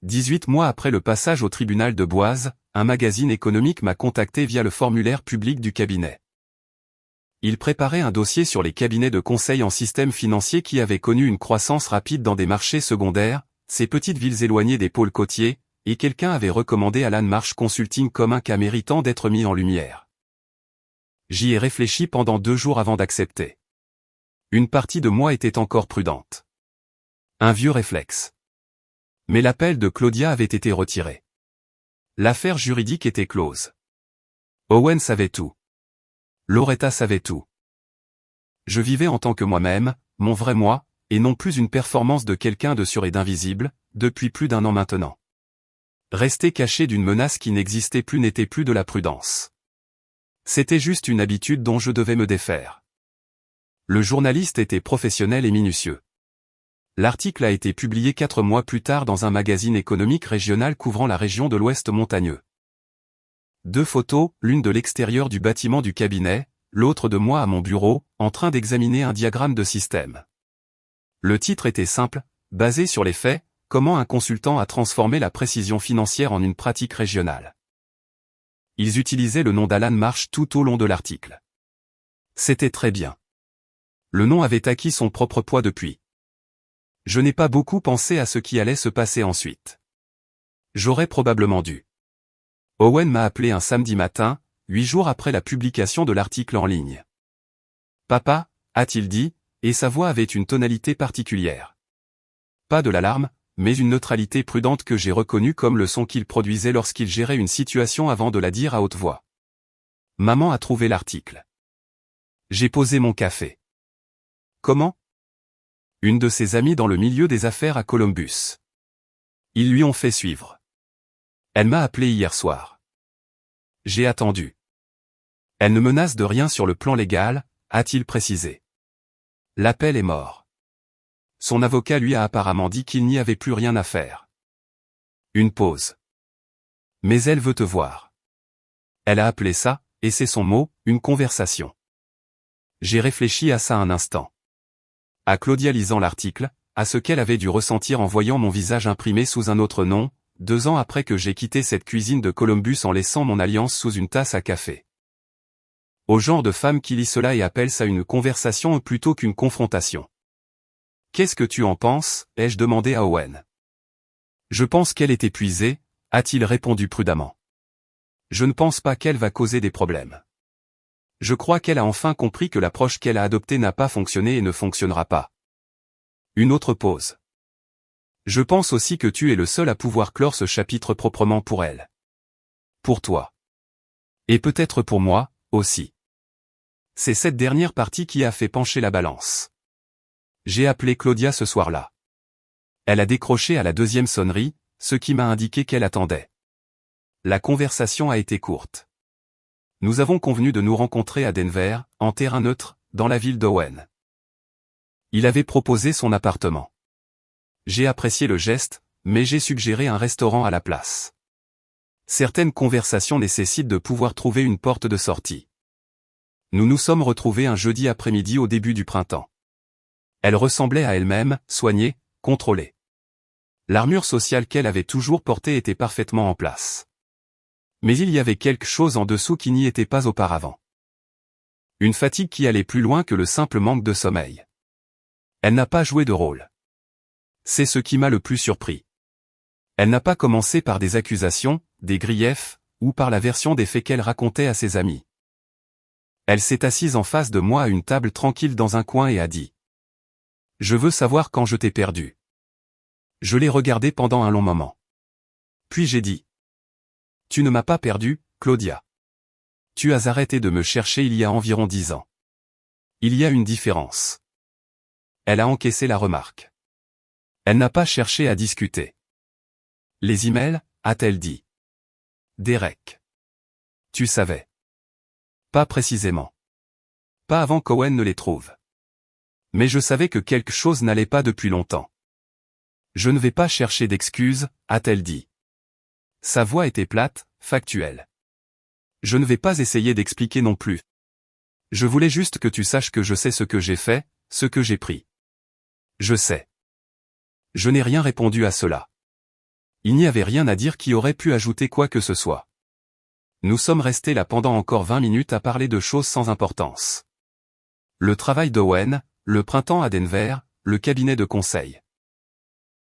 18 mois après le passage au tribunal de Boise, un magazine économique m'a contacté via le formulaire public du cabinet. Il préparait un dossier sur les cabinets de conseil en système financier qui avaient connu une croissance rapide dans des marchés secondaires, ces petites villes éloignées des pôles côtiers, et quelqu'un avait recommandé Alan Marsh Consulting comme un cas méritant d'être mis en lumière. J'y ai réfléchi pendant 2 jours avant d'accepter. Une partie de moi était encore prudente. Un vieux réflexe. Mais l'appel de Claudia avait été retiré. L'affaire juridique était close. Owen savait tout. Loretta savait tout. Je vivais en tant que moi-même, mon vrai moi, et non plus une performance de quelqu'un de sûr et d'invisible, depuis plus d'1 an maintenant. Rester caché d'une menace qui n'existait plus n'était plus de la prudence. C'était juste une habitude dont je devais me défaire. Le journaliste était professionnel et minutieux. L'article a été publié 4 mois plus tard dans un magazine économique régional couvrant la région de l'Ouest montagneux. 2 photos, l'une de l'extérieur du bâtiment du cabinet, l'autre de moi à mon bureau, en train d'examiner un diagramme de système. Le titre était simple, basé sur les faits, comment un consultant a transformé la précision financière en une pratique régionale. Ils utilisaient le nom d'Alan Marsh tout au long de l'article. C'était très bien. Le nom avait acquis son propre poids depuis. Je n'ai pas beaucoup pensé à ce qui allait se passer ensuite. J'aurais probablement dû. Owen m'a appelé un samedi matin, 8 jours après la publication de l'article en ligne. « Papa » a-t-il dit, « et sa voix avait une tonalité particulière. Pas de l'alarme, mais une neutralité prudente que j'ai reconnue comme le son qu'il produisait lorsqu'il gérait une situation avant de la dire à haute voix. Maman a trouvé l'article. J'ai posé mon café. Comment? Une de ses amies dans le milieu des affaires à Columbus. Ils lui ont fait suivre. Elle m'a appelé hier soir. J'ai attendu. Elle ne menace de rien sur le plan légal, a-t-il précisé. L'appel est mort. Son avocat lui a apparemment dit qu'il n'y avait plus rien à faire. Une pause. Mais elle veut te voir. Elle a appelé ça, et c'est son mot, une conversation. J'ai réfléchi à ça un instant. À Claudia lisant l'article, à ce qu'elle avait dû ressentir en voyant mon visage imprimé sous un autre nom, 2 ans après que j'ai quitté cette cuisine de Columbus en laissant mon alliance sous une tasse à café. Au genre de femme qui lit cela et appelle ça une conversation plutôt qu'une confrontation. Qu'est-ce que tu en penses? Ai-je demandé à Owen. Je pense qu'elle est épuisée, a-t-il répondu prudemment. Je ne pense pas qu'elle va causer des problèmes. Je crois qu'elle a enfin compris que l'approche qu'elle a adoptée n'a pas fonctionné et ne fonctionnera pas. Une autre pause. Je pense aussi que tu es le seul à pouvoir clore ce chapitre proprement pour elle. Pour toi. Et peut-être pour moi, aussi. C'est cette dernière partie qui a fait pencher la balance. J'ai appelé Claudia ce soir-là. Elle a décroché à la 2e sonnerie, ce qui m'a indiqué qu'elle attendait. La conversation a été courte. Nous avons convenu de nous rencontrer à Denver, en terrain neutre, dans la ville d'Owen. Il avait proposé son appartement. J'ai apprécié le geste, mais j'ai suggéré un restaurant à la place. Certaines conversations nécessitent de pouvoir trouver une porte de sortie. Nous nous sommes retrouvés un jeudi après-midi au début du printemps. Elle ressemblait à elle-même, soignée, contrôlée. L'armure sociale qu'elle avait toujours portée était parfaitement en place. Mais il y avait quelque chose en dessous qui n'y était pas auparavant. Une fatigue qui allait plus loin que le simple manque de sommeil. Elle n'a pas joué de rôle. C'est ce qui m'a le plus surpris. Elle n'a pas commencé par des accusations, des griefs, ou par la version des faits qu'elle racontait à ses amis. Elle s'est assise en face de moi à une table tranquille dans un coin et a dit « Je veux savoir quand je t'ai perdu. » Je l'ai regardée pendant un long moment. Puis j'ai dit « Tu ne m'as pas perdu, Claudia. Tu as arrêté de me chercher il y a environ 10 ans. Il y a une différence. » Elle a encaissé la remarque. Elle n'a pas cherché à discuter. « Les emails ?» a-t-elle dit. « Derek. Tu savais. » Pas précisément. Pas avant qu'Owen ne les trouve. Mais je savais que quelque chose n'allait pas depuis longtemps. Je ne vais pas chercher d'excuses, a-t-elle dit. Sa voix était plate, factuelle. Je ne vais pas essayer d'expliquer non plus. Je voulais juste que tu saches que je sais ce que j'ai fait, ce que j'ai pris. Je sais. Je n'ai rien répondu à cela. Il n'y avait rien à dire qui aurait pu ajouter quoi que ce soit. Nous sommes restés là pendant encore 20 minutes à parler de choses sans importance. Le travail d'Owen, le printemps à Denver, le cabinet de conseil.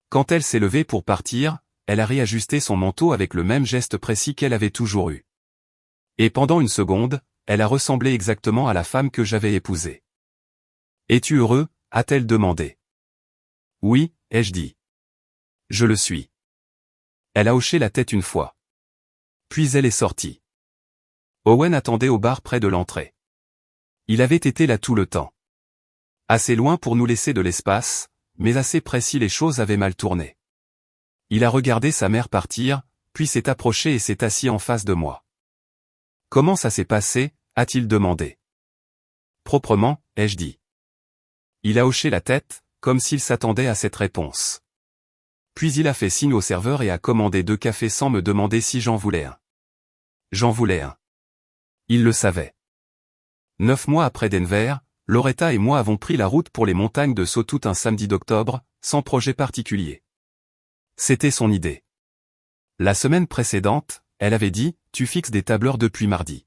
Quand elle s'est levée pour partir, elle a réajusté son manteau avec le même geste précis qu'elle avait toujours eu. Et pendant une seconde, elle a ressemblé exactement à la femme que j'avais épousée. « Es-tu heureux ?» a-t-elle demandé. « Oui, ai-je dit. Je le suis. » Elle a hoché la tête une fois. Puis elle est sortie. Owen attendait au bar près de l'entrée. Il avait été là tout le temps. Assez loin pour nous laisser de l'espace, mais assez près si les choses avaient mal tourné. Il a regardé sa mère partir, puis s'est approché et s'est assis en face de moi. « Comment ça s'est passé ?» a-t-il demandé. « Proprement, ai-je dit. » Il a hoché la tête, comme s'il s'attendait à cette réponse. Puis il a fait signe au serveur et a commandé 2 cafés sans me demander si j'en voulais un. J'en voulais un. Il le savait. 9 mois après Denver, Loretta et moi avons pris la route pour les montagnes de Sawtooth un samedi d'octobre, sans projet particulier. C'était son idée. La semaine précédente, elle avait dit, tu fixes des tableurs depuis mardi.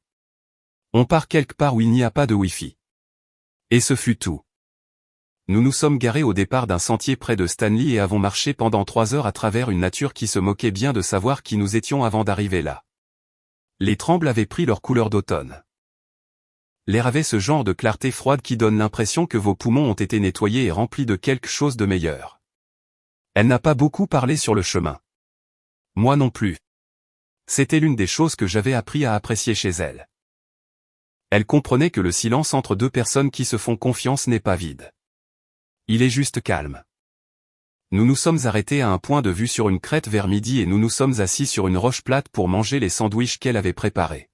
On part quelque part où il n'y a pas de Wi-Fi. Et ce fut tout. Nous nous sommes garés au départ d'un sentier près de Stanley et avons marché pendant 3 heures à travers une nature qui se moquait bien de savoir qui nous étions avant d'arriver là. Les trembles avaient pris leur couleur d'automne. l'air avait ce genre de clarté froide qui donne l'impression que vos poumons ont été nettoyés et remplis de quelque chose de meilleur. Elle n'a pas beaucoup parlé sur le chemin. Moi non plus. C'était l'une des choses que j'avais appris à apprécier chez elle. Elle comprenait que le silence entre deux personnes qui se font confiance n'est pas vide. Il est juste calme. Nous nous sommes arrêtés à un point de vue sur une crête vers midi et nous nous sommes assis sur une roche plate pour manger les sandwichs qu'elle avait préparés.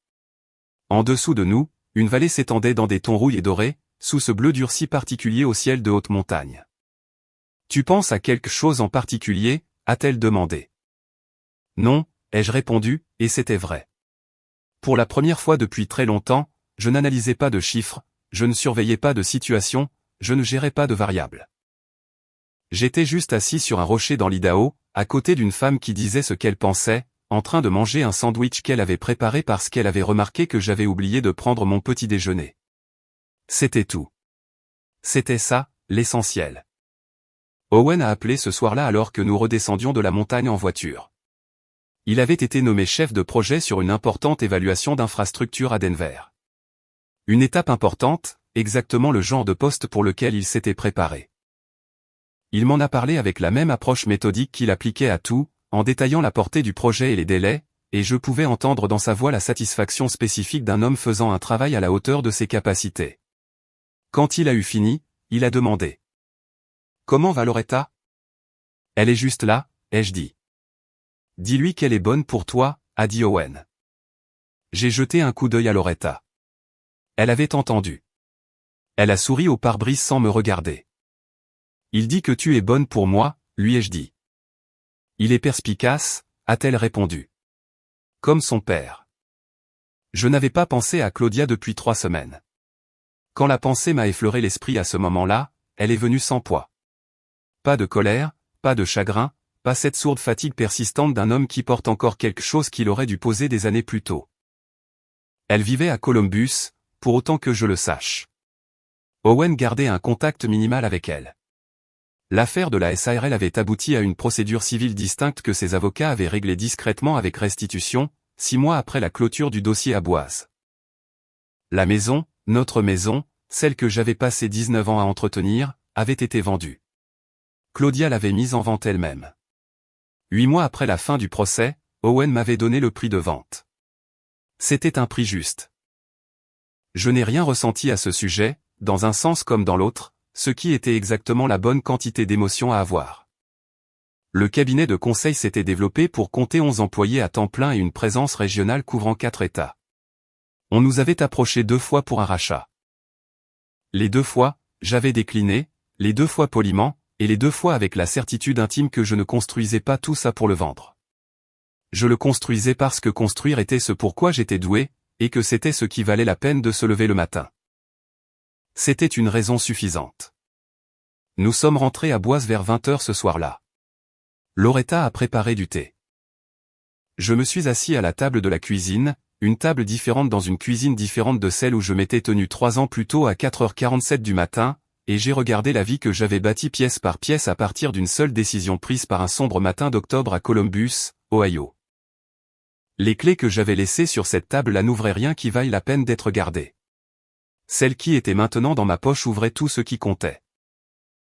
En dessous de nous, une vallée s'étendait dans des tons rouges et dorés, sous ce bleu durci particulier au ciel de haute montagne. « Tu penses à quelque chose en particulier ?» a-t-elle demandé. « Non », ai-je répondu, et c'était vrai. Pour la première fois depuis très longtemps, je n'analysais pas de chiffres, je ne surveillais pas de situation, je ne gérais pas de variables. J'étais juste assis sur un rocher dans l'Idaho, à côté d'une femme qui disait ce qu'elle pensait, en train de manger un sandwich qu'elle avait préparé parce qu'elle avait remarqué que j'avais oublié de prendre mon petit déjeuner. C'était tout. C'était ça, l'essentiel. Owen a appelé ce soir-là alors que nous redescendions de la montagne en voiture. Il avait été nommé chef de projet sur une importante évaluation d'infrastructure à Denver. Une étape importante, exactement le genre de poste pour lequel il s'était préparé. Il m'en a parlé avec la même approche méthodique qu'il appliquait à tout, en détaillant la portée du projet et les délais, et je pouvais entendre dans sa voix la satisfaction spécifique d'un homme faisant un travail à la hauteur de ses capacités. Quand il a eu fini, il a demandé. « Comment va Loretta ? » « Elle est juste là, ai-je dit. »« Dis-lui qu'elle est bonne pour toi, » a dit Owen. J'ai jeté un coup d'œil à Loretta. Elle avait entendu. Elle a souri au pare-brise sans me regarder. « Il dit que tu es bonne pour moi, lui ai-je dit. »« Il est perspicace, » a-t-elle répondu. Comme son père. Je n'avais pas pensé à Claudia depuis 3 semaines. Quand la pensée m'a effleuré l'esprit à ce moment-là, elle est venue sans poids. Pas de colère, pas de chagrin, pas cette sourde fatigue persistante d'un homme qui porte encore quelque chose qu'il aurait dû poser des années plus tôt. Elle vivait à Columbus, pour autant que je le sache. Owen gardait un contact minimal avec elle. L'affaire de la SARL avait abouti à une procédure civile distincte que ses avocats avaient réglée discrètement avec restitution, 6 mois après la clôture du dossier à Boise. La maison, notre maison, celle que j'avais passé 19 ans à entretenir, avait été vendue. Claudia l'avait mise en vente elle-même. 8 mois après la fin du procès, Owen m'avait donné le prix de vente. C'était un prix juste. Je n'ai rien ressenti à ce sujet, dans un sens comme dans l'autre, ce qui était exactement la bonne quantité d'émotion à avoir. Le cabinet de conseil s'était développé pour compter 11 employés à temps plein et une présence régionale couvrant 4 États. On nous avait approché 2 fois pour un rachat. Les 2 fois, j'avais décliné, les 2 fois poliment, et les 2 fois avec la certitude intime que je ne construisais pas tout ça pour le vendre. Je le construisais parce que construire était ce pourquoi j'étais doué, et que c'était ce qui valait la peine de se lever le matin. C'était une raison suffisante. Nous sommes rentrés à Boise vers 20h ce soir-là. Loretta a préparé du thé. Je me suis assis à la table de la cuisine, une table différente dans une cuisine différente de celle où je m'étais tenu 3 ans plus tôt à 4h47 du matin, et j'ai regardé la vie que j'avais bâtie pièce par pièce à partir d'une seule décision prise par un sombre matin d'octobre à Columbus, Ohio. Les clés que j'avais laissées sur cette table là n'ouvraient rien qui vaille la peine d'être gardé. Celles qui étaient maintenant dans ma poche ouvraient tout ce qui comptait.